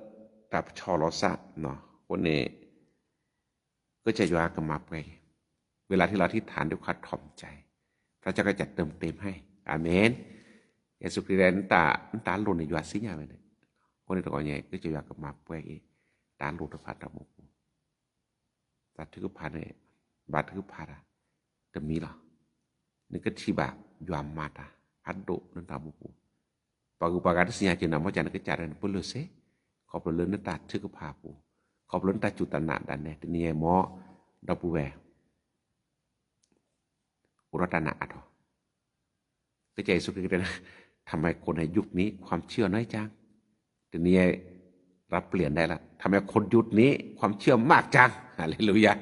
แต่ชอรสัตเนาะคนนี้ก็จะยากันมาไปเวลาที่เราที่ฐานด้วยความถ่อมใจพระเจ้าก็จะเติมเต็มให้อาเมนเยซูคริสต์ตาหลุดในยาสิญญาไปเลยคนนี้ตัวใหญ่ก็จะยากันมาไปตาหลุดผ่านตะมุกตัดถือผ่านเนี่ยบาดถือผ่านจะมีหรอนี่ก็ที่แบบยามมาตาอัดดุนั่นตามุกปากุปาการสิญญาจีนำว่าจันทร์ก็จ่ายในปุ่นเลือดเสขอบเลือดนั่นตาถือผ่าปูขอบเลือดตาจุดตนาดันเนี่ยนี่หมอดับปูแวอุรตนาอัดก็ใจสุดที่นะทำไมคนในยุคนี้ความเชื่อน้อยจังทีนี้รับเปลี่ยนได้ละทำไมคนยุคนี้ความเชื่อมากจังฮาเลลูยา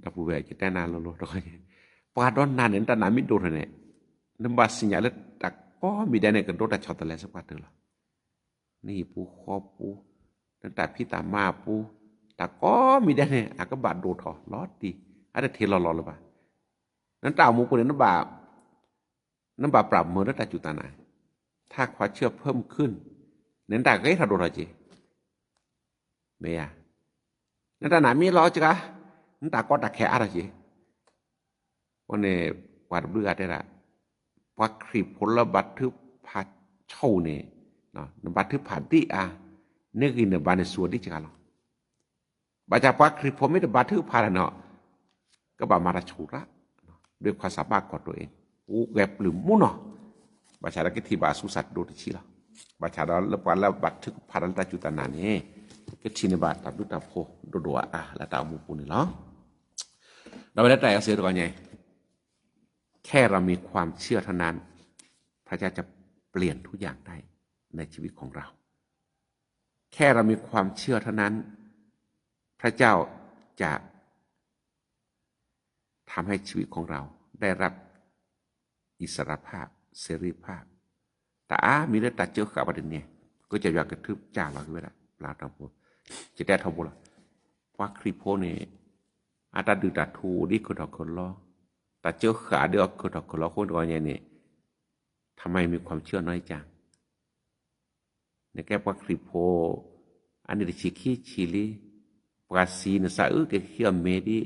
ดับปูแวจะได้นานแล้วเราปาดอนนานเนี่ยตานามิดโดนเนี่ยน้ำบาสิญญาเลือดตักก็มีได้ในกันโดนแต่ชาวตะเลสักวันเถอะหรอนี่ปูคอปูตั้งแต่พี่ตามาปูแต่ก็มีได้เนี่ยอากาศบาดโดดถอล้อดีอาจจะเทลอหรือเปล่านั้นตามูคนนี้น้ำบาปปรับเมื่อตั้งแต่จุดตาไหนถ้าความเชื่อเพิ่มขึ้น nên ta cái thằng đồ là gì mày à nên ta nãy mi lo chứ cả nên ta có đặc khẽ là gìวันนี้วัดเบื่อได้ละวัดคลิปผลบัตรทึบผัดเช่าเนี่ยเนาะบัตรทึบผัดดิอ่ะนี่คือในบ้านในส่วนที่จะกันหรอบัตรจากวัดคลิปผมไม่ได้บัตรทึบผัดเนาะก็บามาราชูระด้วยความสามารถของตัวเองอู้แกบหรือมุ่นเนาะบัตรชาดกิทีบาสุสัตดูที่ชีละบัตรชาดแล้ววันแล้วบัตรทึบผัดอันตรจุตานานี่ก็ชินบัตรตัดดูตาโพดูดัวอ่ะแล้วตามูปูนี่เนาะเราไม่ได้แต่เสียตัวไงแค่เรามีความเชื่อเท่านั้นพระเจ้าจะเปลี่ยนทุกอย่างได้ในชีวิตของเราแค่เรามีความเชื่อเท่านั้นพระเจ้าจะทำให้ชีวิตของเราได้รับอิสรภาพเสรีภาพแต่มีเรื่องตัดเจอกับประเด็นเนี่ยก็จะอยากกระทืบจ้าเราด้วยละปลาทองพูจะได้ทองพูละว่าคลิปโพเนี่ยอาจจะดูตัดทูดิคนดอกคนล้อแต่เจ้าขาเดียวคือดอกคนละคนก่อนเนี่ยทำไมมีความเชื่อน้อยจังในแก้ว่าคลิปโพอันนี้ดิชิลีปราศีนสะอึกเกี่ยวเมดี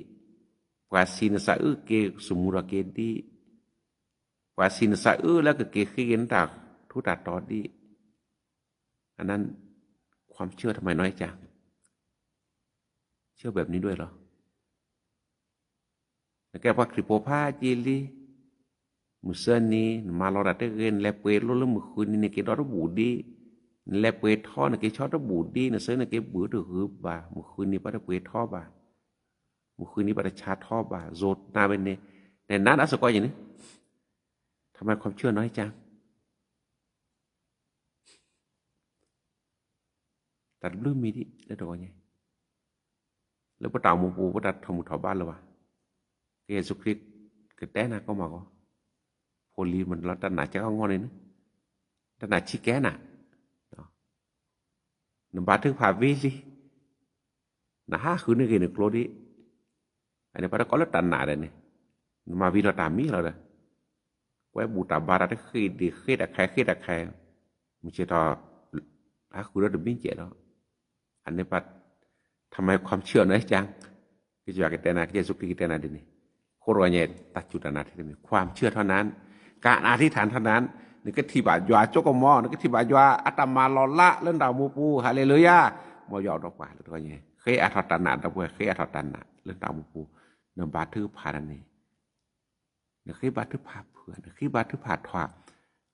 ปราศีนสะอึกเกี่ยวสมุรเกดีปราศีนสะอึกแล้วก็เกี่ยวเห็นตากทุตาตอดีอันนั้นความเชื่อทำไมน้อยจังเชื่อแบบนี้ด้วยเหรอแกว่าคริโปพาจิลีมุสนีมาลอดัตเกนเลเปโลลมุคุนีเนเกดอรบูดีเลเปทอเนเกชอตบูดีเนเซเนเกบูดหืบบามุคุนีปัตเปทอบามุคุนีปัตชาทอบาโจดนาเบนเนในนั้นอาสกอยอย่างนี้ทำไมความเชื่อน้อยจังตัดบลูมีดิแล้วดอกไงแล้วปะตามูปูปะตัดทมุทบ้านเลยวะเยซูคริสต์ก็แต่น่ะก็มาก็โพลีมันแล้วแต่หนาจะเอางอนเลยนะแต่หนาชิแกน่ะนบาถึงผ่าวิลีน่ะคืนนึงกินโคลดีอันนี้พระก็แล้วตันหนาเลยเนี่ยมาวิลตามีเราเลยไว้บูตาบาระที่ขี้ดีขี้ตะแคงมันจะต่อคืนแล้วดึงบิ้งเจ๋ออันนี้ปัดทำไมความเชื่อน้อยจังก็จะอยากแต่น่ะเยซูคริสต์แต่น่ะดิเนี่ยโคโรเนตตัดจุดนาที่มีความเชื่อเท่านั้นการอธิษฐานเท่านั้นนี่ก็ที่บาดยาโจกมอนี่ก็ที่บาดยาอัตมาลอละเล่นดาวมูปูฮาเลลูยามอยอดอกว่าแล้วก็ไงเคยอัฐตันนาตะเพื่อเคยอัฐตันนาเล่นดาวมูปูนบาทือผ่านนี่เนี่ยเคยบาทือผ่าเผื่อเคยบาทือผ่าถอด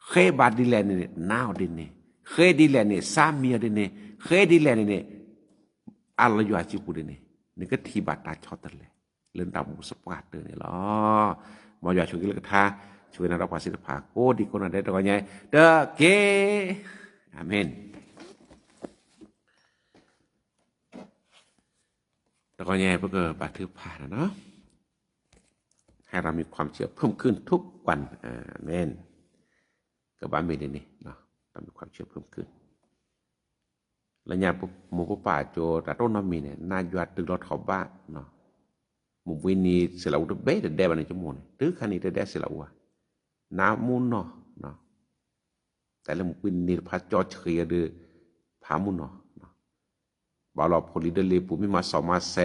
เคยบาดีแลนี่น่าวดินนี่เคยดีแลนี่ซามีดินนี่เคยดีแลนี่อัลลอยาจิปูดินนี่ก็ที่บาตาชอตเลยเรื่องดาวมุสปาเตอร์เนี่ยหรอมอยาช่วยกันท่าช่วยนักรับภาษิตภาโอ้ดีคนนั้นได้ตัวใหญ่เด้อเกอาเมนตัวใหญ่เพื่อปฏิภาณเนาะให้เรามีความเชื่อเพิ่มขึ้นทุกวันอาเมนกับบ้านมีนี่เนาะเรามีความเชื่อเพิ่มขึ้นแล้วยาหมู่ป่าโจแต่ต้นน้ำมีเนี่ยนายวัดตึกรถขอบบ้านเนาะมุมวินีเสลาอุดเบสเดบันในชั่วโมงตื้อคันนี้เดเสลาวะน้ำมุนเนาะแต่ละมุมวินีพัดจอเฉียดพามุนเนาะบาลอพลิเดลีปุ่มิมาสอมาแซ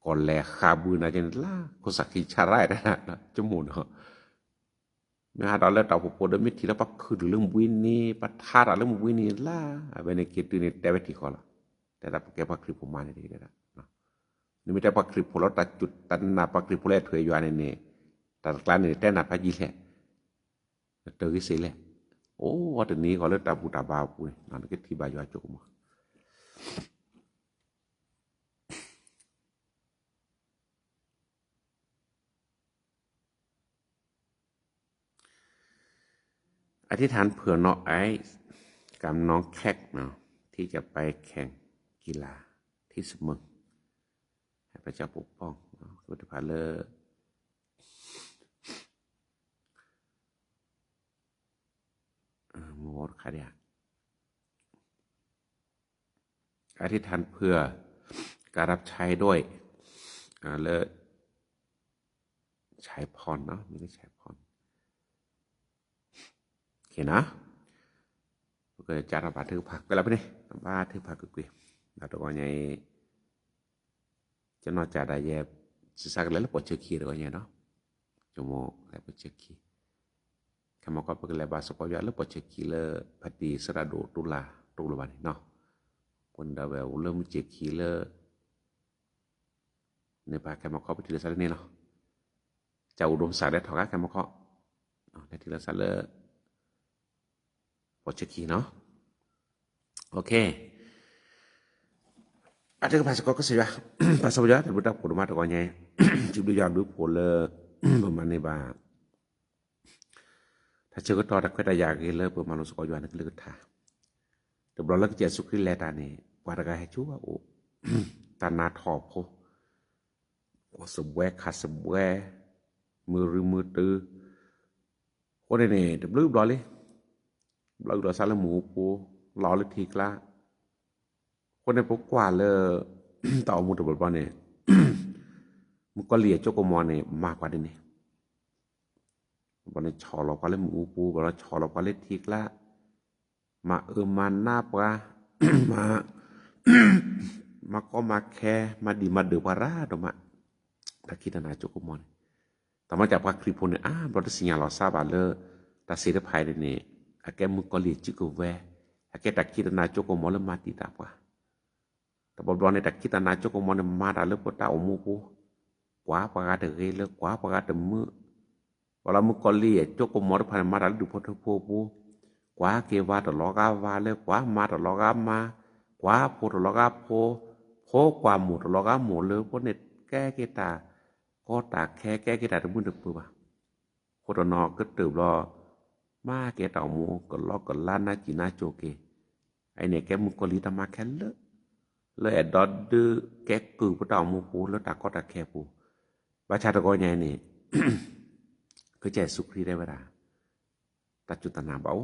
ก่อนแลคาบูนาจันล่าคนสักขีชาไรได้นะชั่วโมงเนาะเมื่อหาเราแล้วเราพอเดินมิทีแล้วปักคือเรื่องวินีปัทธาเรื่องวินีล่าเป็นในเกตุนี่แต่ไม่ที่ขอละแต่เราแกปักคือผมมาในที่ได้ละนี่ไม่ได้ปักคลิปพลตัดจุดตันนาปักคลิปพลเถยอยู่อันนี้ตัดกลางนี่แต่นาพัดยี่แหละเตอร์กิเสเลยโอ้วันนี้เขาเลิกตาบูตาบาปุยนั่นก็ที่บายจุกมาอธิษฐานเผื่อน้องไอ้กับน้องแคกเนาะที่จะไปแข่งกีฬาที่สมุทรพระเจ้าปกป้องพุทธภาเลอมอดคาเดียอธิษฐานเพื่อการรับใช้ด้วยเลอใช้พรเนาะไม่ได้ใช้พรโอเคนะ ก็จัดบาถือผักก็แล้วไปนี่บาถือผักกุยแล้วตัวใหญ่จะนอกจากได้แย่สิสักแล้วปวดเชือกขี้ตัวใหญ่เนาะจมูกแล้วปวดเชือกขี้คำว่าก็เป็นแล้วบาสปอยแล้วปวดเชือกขี้แล้วพอดีสระดูตุลาบานี่เนาะคนดาวเริ่มเชือกขี้แล้วในปากคำว่าก็ไปทีละสักนี่เนาะจะอุดมสารได้ถอดคำว่าก็ในทีละสักแล้วปวดเชือกขี้เนาะโอเคอาจจะภาษาก็เสียภาษาเยอะแต่บุตรผมมาตัวใหญ่จิบยอดดูผลเลยประมาณนี้บ่าถ้าเชื่อก็ต่อตะเกียบยากินเลยประมาณรู้สึกว่านึกเลือดท่าแต่เราเลิกเจสุขิเลตานี่กว่าตะกายให้ชั่วโอ้ตานาทอบโคว่าสบแวขาดสบแวมือตื้อคนนี้เดือบลืบรอเลยเราเราสารหมูปูรอเลยทีกละคนในพวกกว่าเลยต่อมูตบลบอลเนี่ยมันก็เลียโจกมอเนี่ยมากกว่านี้บอลเนี่ยชอเราก็เล่นหมูปูบอลชอเราก็เล่นทีกละมามันหน้าปะมาก็มาแค่มาดีมาเดือบาราดมาตะคิดนาโจกมอนแต่มาจากว่าคลิปเนี่ยบอลสิญญาเราทราบเลยแต่เสียภายในเนี่ยแกมึงก็เลียจิกแวแกตะคิดนาโจกมอนแล้วมาตีตาปะแต่บอลเนี่ยตะคิดนาโจกมอนมาได้เลยปะตาอมูปูกว่าปะกาเดเรเลยกว่าปะกาเดมือเวลามึงก็เลียโจกมอนผ่านมาได้ดูพอเธอปูกว่าเกวาตลอกาวาเลยกว่ามาตลอกามากว่าโพตลอกาโพกว่าหมูตลอกาหมูเลยพวกเนี่ยแก้เกตาก็ตาแค่แก้เกตาตะมือเดือบปะโคตรนอก็ตื่นรอมาเกตาหมูก็ลอกก็ล้านนาจีนาโจเกไอเนี่ยแกมึงก็ลีตามาแค่เลยแอดดอดดื้อแกกือปะตาหมูปูแล้วตาก็ตาแค่ปูบาชาตะกอใหญ่นี่ ก็ใจสุขที่ได้เวลาตัดจุดตนาเบา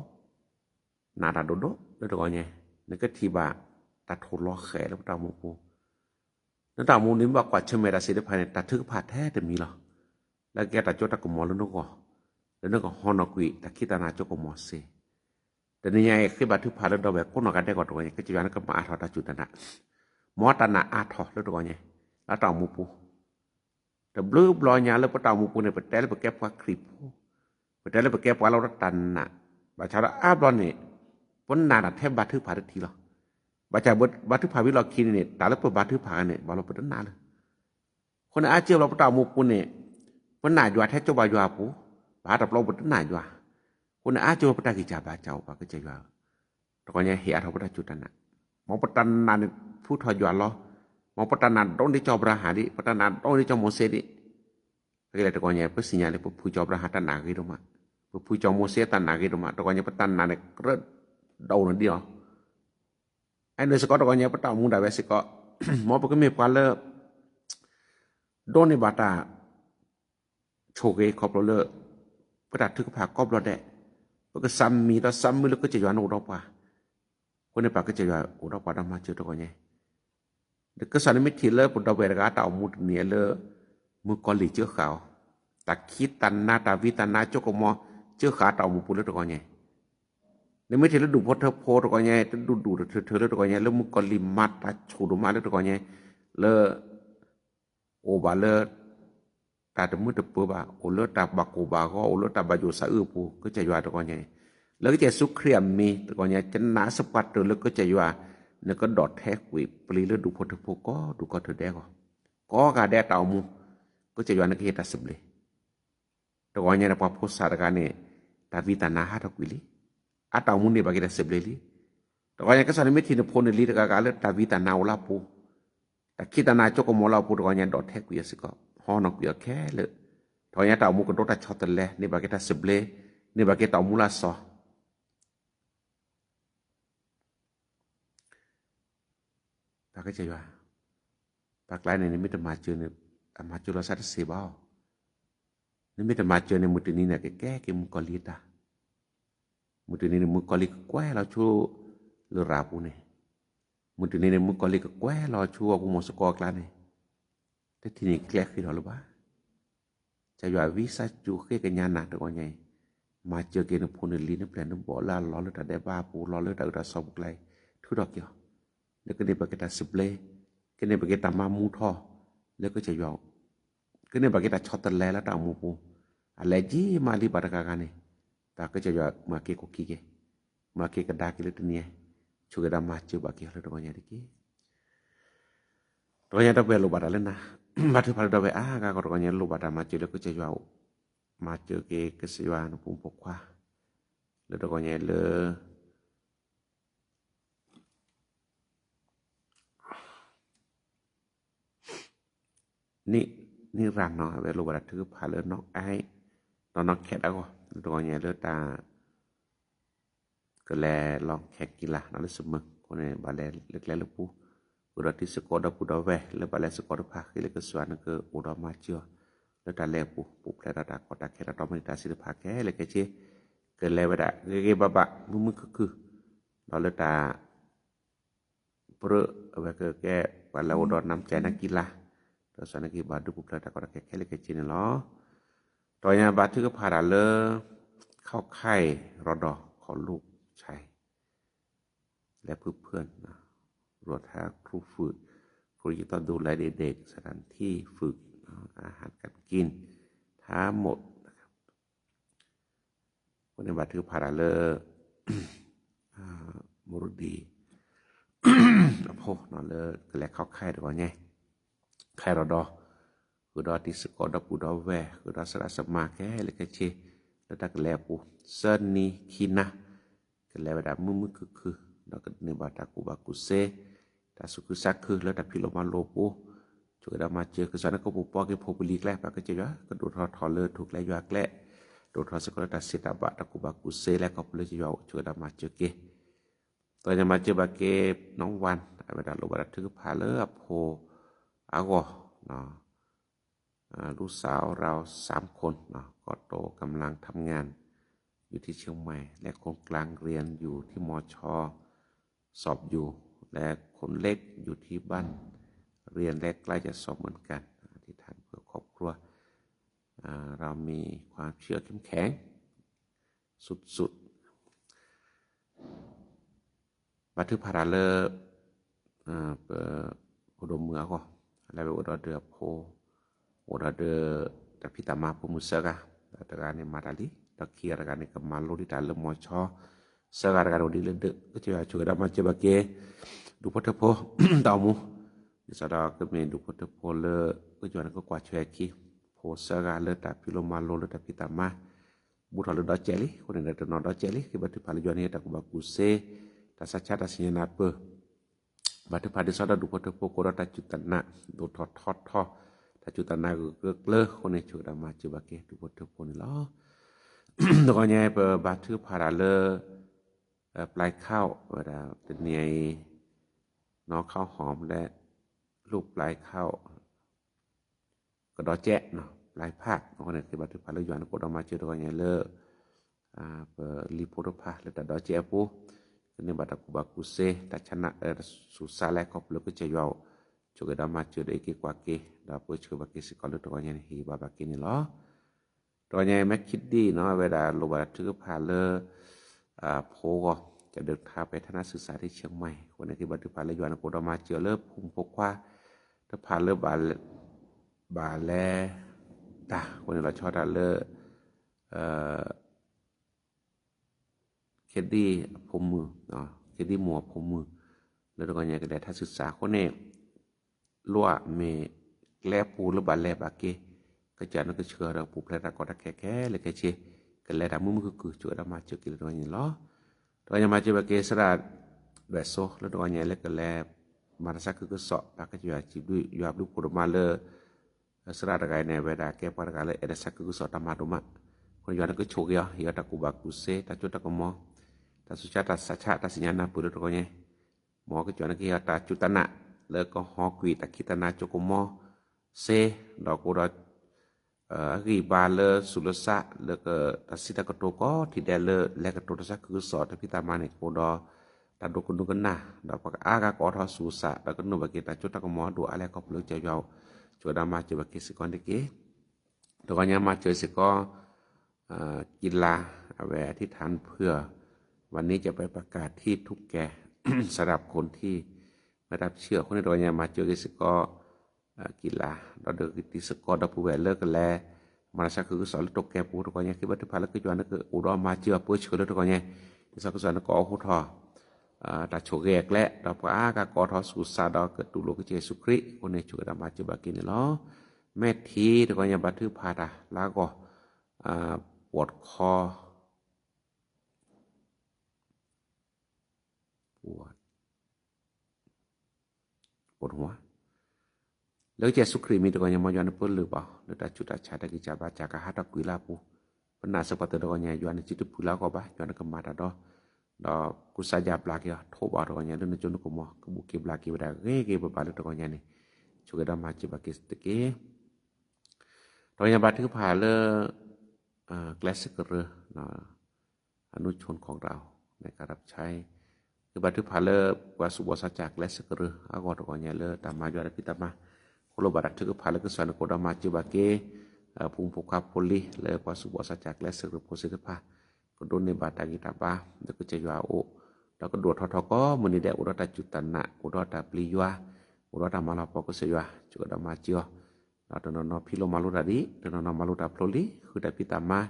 นาดาโดโดแล้วตะกอใหญ่นั่นก็ทีบาตัดโทล้อแขแล้วปะตาหมูปูนั่นตาหมูนี่บอกว่าเชเมราสิได้ภายในตัดทึกผ่าแท้แต่มีหรอแล้วแกตัดโจตะกมอแล้วนึกก็ฮอนอกุยตะคิตานาโจกมอเซแต่นี่ไงคือบาทึกผ่าแล้วดอกแบบคนกันได้ก่อนตะกอใหญ่ก็จะย้อนก็มาอาทอตัดจุดตนาหมอตานาอาทอแล้วตะกอใหญ่แล้วตาหมูปูแต่บลูบลอยญาแล้วปะตาหมูปูเนี่ยปะแตแล้วปะแก้ปะคลิปปะแตแล้วปะแก้ปะเราตันน่ะบาชาละอาบลอนนี่ปนนาดแทบบาทึกผ่าทีหรอบาจาบาทึกผ่าวิลอคินเนี่ยตาแล้วปะบาทึกผ่าเนี่ยบ่เราปะตันนาเลยคนอาเจียวเราปะตาหมูปูเนี่ยปนนาอยู่แท้เจ้าบาอยู่ปูบาตับเราปะตันนาอยู่คนอาเจียวปะตากิจาบาเจ้าปะก็จะอยู่ตะกอนเนี่ยเหียทอปะตาจุตันน่ะหมอปะตันนาเนี่ยผู้ทออยู่ล้อมองปตานาต้องได้จอบราหาดิปตานาต้องได้จอโมเสดิก็เลยตะกอนเนี่ยเพื่อสัญญาเลยผู้จอบราหาตันนากิโดมาผู้จอโมเสตันนากิโดมาตะกอนเนี่ยปตานาเนี่ยเริ่มเดาหน่อยเดียวไอ้เนื้อสกอตะกอนเนี่ยปตามุงได้เวสิก็หมอปก็มีความเลิกโดนในบาตาโชเกขอบเราเลิกปตาทึกผ่ากอบเราแดะก็ซ้ำมีแล้วซ้ำมือแล้วก็จะย้อนอุดรป่าคนในป่าก็จะย้อนอุดรป่าดำมาเจอตะกอนเนี่ยเด็กก็สารมิตรเลยปุตตะเวรกาตามุดเนี่ยเลยมือกอลีเจื้อขาวตะคิดตันนาตาวิตันนาโจกมอเจื้อขาตามุปุเลยตะกอนเนี่ยในไม่ทีแล้วดูพอเธอโพตะกอนเนี่ยดูเธอเลยตะกอนเนี่ยแล้วมือกอลีมัดตาชูดมาเลยตะกอนเนี่ยเลยโอบาเลยตาตะมือตะเปือบาโอเลยตาบักโอบาก็โอเลยตาบาอยู่สะอื้อปูก็จะอยู่ตะกอนเนี่ยแล้วก็จะสุขเครียมมีตะกอนเนี่ยจะหนาสปัดเธอแล้วก็จะอยู่นึกก็ดอดแท้กุยปลีแล้วดูพอเธอพก็ดูก็เธอได้ก็กาได้ตามูก็จะย้อนนักเหตุตัดสิบเลยแต่ก่อนเนี่ยนะพอพูดสารกันเนี่ยตาวิตานาหาตะกุยลิอาตามูเนี่ยบางทีตัดสิบเลยลิแต่ก่อนเนี่ยก็สารไม่ทีนพลลิตะกาเลยตาวิตานาอุลาปูแต่คิดตานาโจกมอลาปูแต่ก่อนเนี่ยดอดแท้กุยสิก็ฮอนกุยแค่เลยตอนนี้ตามูก็โดนตัดช็อตเลยนี่บางทีตัดสิบเลยนี่บางทีตามูลาซอปากก็จะว่าปากหลายในนี้ไม่ต้องมาเจอเนี่ยมาจุลสัตว์เสบ้านี่ไม่ต้องมาเจอในมุตินี้เนี่ยแก่มุกอลิตามุตินี้เนี่ยมุกอลิกแก่เราชูเลือราปูเนี่ยมุตินี้เนี่ยมุกอลิกแก่เราชูกุมสกอกลาเนี่ยแต่ทีนี้แกล้ขึ้นหรือเปล่าจะว่าวิสัจูเกกันยานาตัวใหญ่ มาเจอเกนพูนลีนแปลนบ่ลาล้อเลยแต่ได้บ้าปูล้อเลยแต่อุตสอบไกลทุดอกเกี่ยวแล้วก็เนี่ยปากตาสิบเลยก็เนี่ยปากตามามูท่อแล้วก็จะยาวก็เนี่ยปากตาช็อตตะแลแล้วตามูปูอะไรจีมาลีบาตะกากันนี่ตาก็จะยาวมาเกกุกิเกมาเกกระดากิเลตเนี่ยชุกระดามาเจอบาเกเลยตัวเนี้ยดิตัวเนี้ยต้องเป็นโลบาตาเลยนะบัดที่พาเราไปก็ตัวเนี้ยโลบาตามาเจอแล้วก็จะยาวมาเจอเกกสิวานปุ่มปกว่าแล้วตัวเนี้ยเลยนี่รันเนาะเวลาบัดถือพาเลยนอกไอ้ตอนนอกแคทเอาตัวเนี้ยเลยตาก็แลลองแขกกีฬานั่นเสมอคนในบาแลเล็กๆลูกปูอุดที่สกอดปูดเวแล้วบาแลสกอดพาคือเล็กสวนก็อุดมาเจียวแล้วตาแลปูแลตาก็ตาแค่ตาไม่ตาสิพาแค่เล็กเจเกิดแล้วดะเกบะบะมึงคือแล้วตาเปรอะเอาไว้ก็แก่บาแลอุดน้ำใจนักกีฬาตอนสอนนักกีฬาดูปูแลตาก็ตาแค่เล็กเจนี่เนาะตอนนี้บาถือก็พาดาเลเข้าไข่รอดอขอลูกใช่และเพื่อนๆนะรวมทั้งครูฝึกครูที่ต้องดูแลเด็กๆสถานที่ฝึกอาหารการกินทั้งหมดนะครับวันนี้บัดถือพาราเลอร์มรุดีพวกนอนเลอร์ก็แลเข้าค่ายดอกไงค่ายรอดอคือดอที่สกอดปูดอแวคือดอสระสมาแค่เล็กเชแล้วตะกแลปูเซินนี่คินะก็แล้วดามึคือแล้วก็เนบาตากูบากุเซตาสุกุซักคือแล้วตาพิโลมาโลปูจุกดามาเจอคือสอนก็ปูปอกิโพบุลีแกล้ปากก็จะก็ดูทอเลอถูกแล้วยาแกล้ดูทอสกตาเสตาบะตากูบากุเซแล้วก็เลยจะยาจุกดามาเจอเกตอนจะมาเจอบาเกน้องวันเวลาโลบาถือพาเลอโพอากอเนาะลูกสาวเรา3คนเนาะก็โตกำลังทำงานอยู่ที่เชียงใหม่และคนกลางเรียนอยู่ที่มช.สอบอยู่และคนเล็กอยู่ที่บ้านเรียนและใกล้จะสอบเหมือนกันอธิษฐานเพื่อครอบครัวเรามีความเชื่อเข้มแข็งสุดๆบัดถือพาราเลออุดมเมืองก็แล้วอุดเดือโพอุดเดือแต่พิตามาพมุสกะตะการในมาดาลีตะเคียรกันในกมาโลดิตาเลมอชอsekarang di ledek kecewa juga macam bagi du potepo tamu di sada ke me du potepo le kejuan ke kwa cheki po sega le tapi lo malo le tapi tama buta le da celi ko ne da no da celi ke batu pale juan ta ku bakuse ta sacha ta sinya na pe batu pade sada du potepo ko ta cutana do thot ta cutana ke le ko ne juga macam bagi du potepo ni lo dokanya pe batu para leปลายข้าวเวลาเป็นเนียน้องข้าวหอมและลูกปลายข้าวก็ดอแจ๊ะเนาะปลายภาคเนาะเนี่ยคือบัดพาลยวนก็ดอมาเจอดอกใหญ่เลเปรีโพรพาแล้วแต่ดอแจ๊ะปูคือบัดกูบากุเซแต่ชนะสุสาแลก็แล้วก็จะยาวจุกดอมาเจอได้กี่กว่าเกดอเปิดชื่อบักเกสิกอลดอกใหญ่ฮีบาบักกินี่เหรอดอกใหญ่แมคคิดดีเนาะเวลาโลบาถือพาเลโพก็จะเดินทางไปทัศนศึกษาที่เชียงใหม่คนที่บัดถือพาเลยวนโกดมาเจอเลิศภูมิปกว่าถ้าพาเลิศบาแลตาคนเราชอบตาเลิศเคดดี้ผมมือเนาะเคดดี้หมวกผมมือแล้วก็เนี่ยก็ได้ทัศนศึกษาคนนี้ลัวเมแลปูหรือบาแลบาเกก็จะนั่นก็เชื่อเราปูแพร่ก็ตะแค่เลยแค่เชก็แล้วแต่มือคือจุดมาเจอกินตัวนี้ล้อตัวนี้มาเจอบักเกสระแบบโซแล้วตัวนี้เล็กก็แล้วมาสักคือสอบปากก็จะจีบด้วยยาบลูกผลมาเลยสระตะไคร้ในเวลาแก้ปัญหาเลยเอเดสักคือสอบตามมาดูมาคนย้อนก็โชกยาตะกุบักกุเซตะจุตะกมอตะสุชาตะสัชชะตะสัญญาณปุระตัวนี้หมอก็ย้อนก็ยาตะจุตนะแล้วก็ฮอกวีตะคิตนะจกมอเซดอกกุระรีบาเลสุลสะแล้วก็ตัสิตะกะโตก็ที่ได้เลและกะโตตะสักคือสอตะพิตามาเนี่ยโคดอตะดกุนกันนะดอกปากอากะกอทอสุสะแล้วก็นุบะเกตะจุตะกมอดูอะไรก็เปลือกจะยาวจดามาเจบะเกสิกอนเดเกตัวกันยามาเจอสิก็กีฬา แวอธิษฐานเพื่อวันนี้จะไปประกาศที่ทุกแก่ สำหรับคนที่ไม่รับเชื่อคนในโดยเนี่ยมาเจอกิสกอกีฬาเราเดินกิสกอดับผู้แวเลิกกันแล้วมาสักคือสอนตกแก่ผู้ทุกคนเนี่ยคือบัตรพาแล้วคือจวนคืออุดมมาเจอเพื่อเชื่อทุกคนเนี่ยสักคือสอนก็หูทอตาโฉแกกและดอกอากากอทอสุสาดอเกิดตุโลกเจสุคริคนในช่วยดามาเจบากินเนาะแม่ทีทุกคนเนี่ยบัตรพาตาแล้วก็ปวดคอปวดหัวแล้วเจสุคริมีตัวอย่างมายอนเปิ้ลหรือเปล่าหรือตาจุดอาชาตะกิจาบาจากะหาตะกุยลาปูปนาสะปะตะตัวอย่างยอนจิตปุลาก็บายอนกะมาตาดอกุสาญาปลากยโทบาตัวอย่างเดนจนกุมกบุกิบลากิบดาเกบาลตัวอย่างนี่ชุกะดามาจิบากิสตะเกตัวอย่างบาทึกพาเลแกลสกเรอนุชนของเราในการรับใช้คือบัตรพาเลกว่าสุบสัจจากและสกรืออากอตกอนยาเลตามมาอยู่ในพิตามาโคโลบัตรทึกพาเลกสานโคดามาจิบาเกพุงปุกาโพลีเลกว่าสุบสัจจากและสกรือโพสิตพาก็โดนในบาตากิตาบาแล้วก็จะยาโอแล้วก็ดวดทอก็มื้อนี้ได้อุรตจุตันนะอุรตปลียวาอุรตมาลาปก็เสยว่าจุกดามาจิโอแล้วตนนพิโลมาลุดาดิตนนมาลุดาโพลีคือได้พิตามา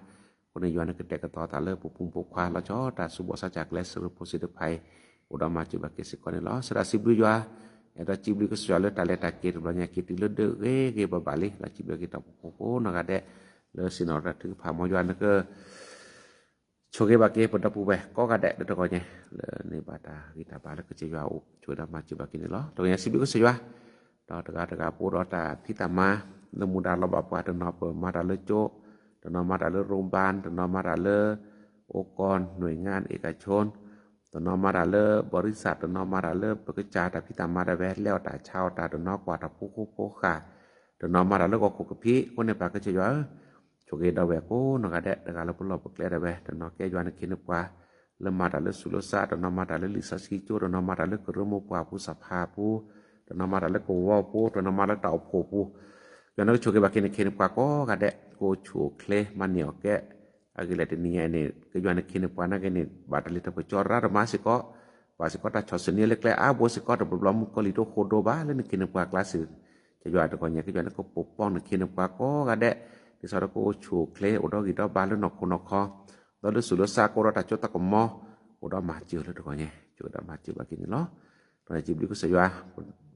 คนในยวนก็แตกต่อตาเลปุพุงปุกาแล้วจอตาสุบสัจจากและสกรือโพสิตภัยudah macam bagi sekolah lah sudah sibuk juga ada cibli ke soal tali takir banyak kita lede ke berbalik lah cibli kita popo nak ada le sinor tu pamojuan ke coge bagi pada pubeh kok ada tu konya le ni bata kita balik ke jauh sudah macam bagi ni lah tu yang sibuk ke soal tu tegak pura ta kita mah nemu dah lo bapa tu nak mara le cok tu nak mara le romban tu nak mara le okon หน่วยงานเอกชนตนอมาดาเลบริษัทตนอมาดาเลปกจาตาพิตามาดาแวแล้วตาชาวตาตนอกว่าตาผู้โคค่ะตนอมาดาเลก็คุกพี่คนในปากก็จะว่าโชเกดาแวโกนกะแดะตะกาลปุลอปกแลดาแวตนอแกยวนคินกว่าเลมาดาเลสุลซาตนอมาดาเลลิซาซิจูตนอมาดาเลกรมปว่าผู้สภาผู้ตนอมาดาเลโกวอผู้ตนอมาดาเตาโพผู้ยวนโชเกบาคินคินกว่าก็กะแดะโกโชเคลมันเหนียวแกagilat ni ini kejuan kini pana kini batali ta pecora masiko wasiko ta chosni lekle bosiko ta problem ko lito khodo ba le kini pa kelas kejuan ta konya kejuan ko popon kini pa ko gade di sara ko chukle odo gito ba le nokko do sulo sa ko ta chota ko mo odo maju le to konya choda maju ba kini lo to jibli ko saywa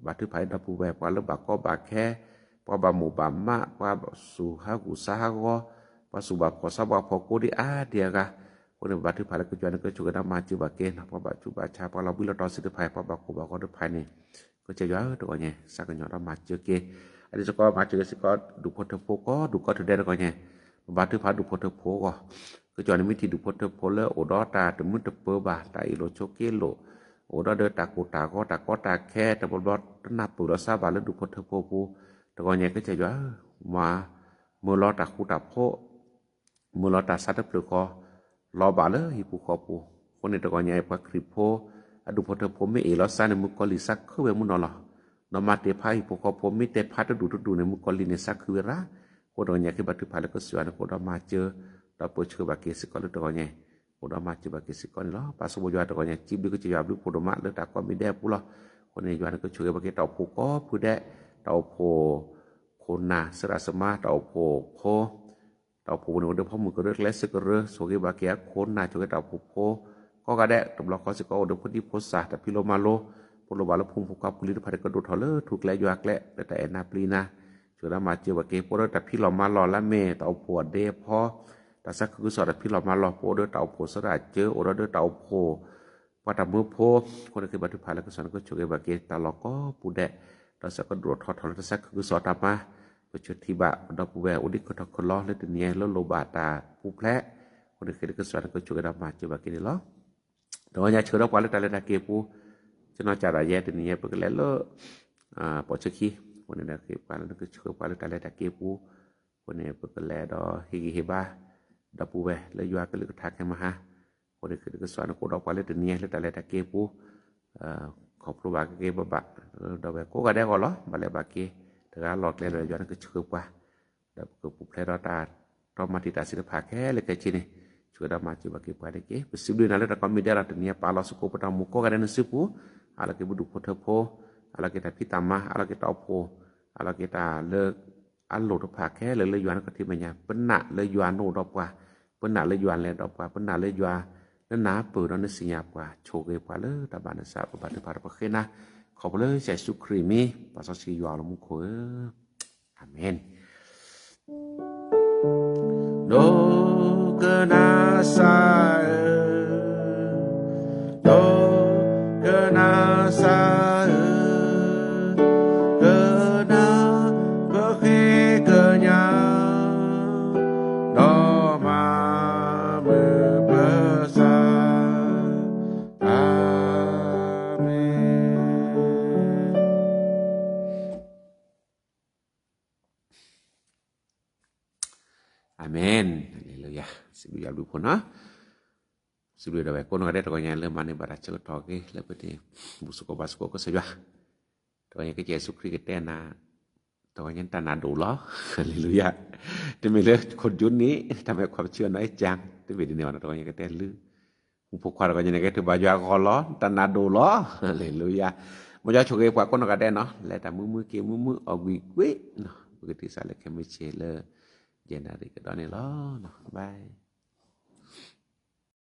batu pai da pu ba pa le ba ko ba khe pa ba mu ba ma pa su ha gu sa ha ko pasubab kosabab pokodi dia kaคนบัตรภารกิจนั้นก็ช่วยกันมาจูบาเกนพอบัตรจูบาชาพอเราวิลตอสิทธิภัยพอบักก็ได้ภายในก็จะย้อนตัวเนี่ยสักหน่อยเรามาเจอเกอันนี้ก็มาเจอสิก็ดูพอเทโพก็ดูก็ถึงได้ตัวเนี่ยบัตรภารดูพอเทโพก็จอนี่มีที่ดูพอเทโพแล้วโอดอตาตมุตเปบาตาอิโลโชเกโลโอดอเดตากูตาก็ตาแค่แต่บอดนับปุรสาบาแล้วดูพอเทโพปูตัวเนี่ยก็จะย้อนมาเมื่อรอตากูตาโพมูลตาสัตว์ปลือกลอบาเลฮิปุคอปูคนในตะกอนใหญ่พักคริโพอดุพเทโพไม่เอลอซาในมุกอลิซักคือเวมุนอลนอมาเตพาฮิปุคอโพไม่เตพาตดูในมุกอลิเนซักคือเวราคนตะกอนใหญ่คือบัตรพาแล้วก็สวนคนมาเจอตะโพเชื่อบาเกสิกอลตะกอนใหญ่คนมาเจอบาเกสิกอลล้อปัสสาวะตะกอนใหญ่จิบดิก็จะยาบลุโพดมาเลตะก็มีแดปุละคนในยวนก็ช่วยบาเกตอโพก็ผู้แดตอโพคนนาสระสมาตอโพโพตาผู้นเดพอมือก็เลือกและสึกเรือโซเกบาเกียคนนาช่วยตาผู้โพก็กระแดะตบล็อกก็สิก็เดพอดีโพสาแต่พิโลมาโลพลบาลพุงผู้กับปุริตภัยก็ดูทอเลถูกแลยักแลแต่แอนนาปลีนาช่วยมาเจอบาเกโพเดแต่พิโลมาลอละเมตาผัวเดพอแต่สักคือสอดพิโลมาลอโพเดตาโพสระเจอโอเดตาโพว่าตามือโพคนคือบัตรภัยแล้วก็สอนก็ช่วยบาเกตาล็อกก็ปูแดแต่สักก็ดูทอทอแต่สักคือสอดตามาจุดที่บะดอกบัวอุดิกตะคนล้อและตัวนี้แล้วโลบาตาผู้แพร่คนอื่นก็สอนก็ช่วยกันมาจูบกินล้อแต่ว่าอย่าเชื่อเรากว่าแล้วแต่ละเก็บผู้จะนอกจากอะไรตัวนี้เปิดแล้วปอดเชื่อขี้คนนี้นะเก็บกว่าแล้วก็เชื่อกว่าแล้วแต่ละเก็บผู้คนนี้เปิดแล้วดอฮิกิเฮบ้าดอกบัวแล้วยัวก็เลยทักให้มาฮะคนอื่นก็สอนก็ดอกกว่าแล้วตัวนี้แล้วแต่ละเก็บผู้ขอบรู้บาเก็บบะดอกแบบก็ได้ก่อนล้อบาเลบาเก็แต่การหลอดเลยย้อนก็เชื่อกว่าแล้วก็ปุบแพร่ตาต้องมาติดตาศิลปะแค่เลยแค่ชิ้นนี่ช sudah maju bagi pada ke possible na le ta kami dera dunia pala suko pata muko kada nasipu ala ke budu potepo ala kita pitama ala kita opo ala kita le alo to phake le yuan ka timanya penna le yuan no do pa penna le yuan le do pa penna le yuan na na pu do na sinya pa choge pa le ta bana sa pa ta pa khena ขอบเลยใส่สุครีมีภาษาสิยอลมุขอาเมนโดกนาซาโดกนาซากนาบะเฮกะญาดอมาเมปะซาAmen. Haleluya. Sibu ya lu pun ha. Sibu da ko no ada to nya le mane bara che to ke le peti busuko basko ko se ja. To nya ke Yesus Christ ke tena to nya ta na do lo. Haleluya. ที่มีเรื่องคนยุคนี้ทำให้ความเชื่อน้อยจังที่เป็นแนวนั้นตัวเองก็แต่ลือผู้ปกครองก็ยังไงก็ถือบาจาก็ล้อตันนาดูล้อฮาเลลูยาบ่จะโชคกว่าคนก็ได้เนาะแล้วแต่มือเกมือออกวิเนาะปกติสาเลยแค่ไม่เชลเจนาริก็ได้เนาะบาย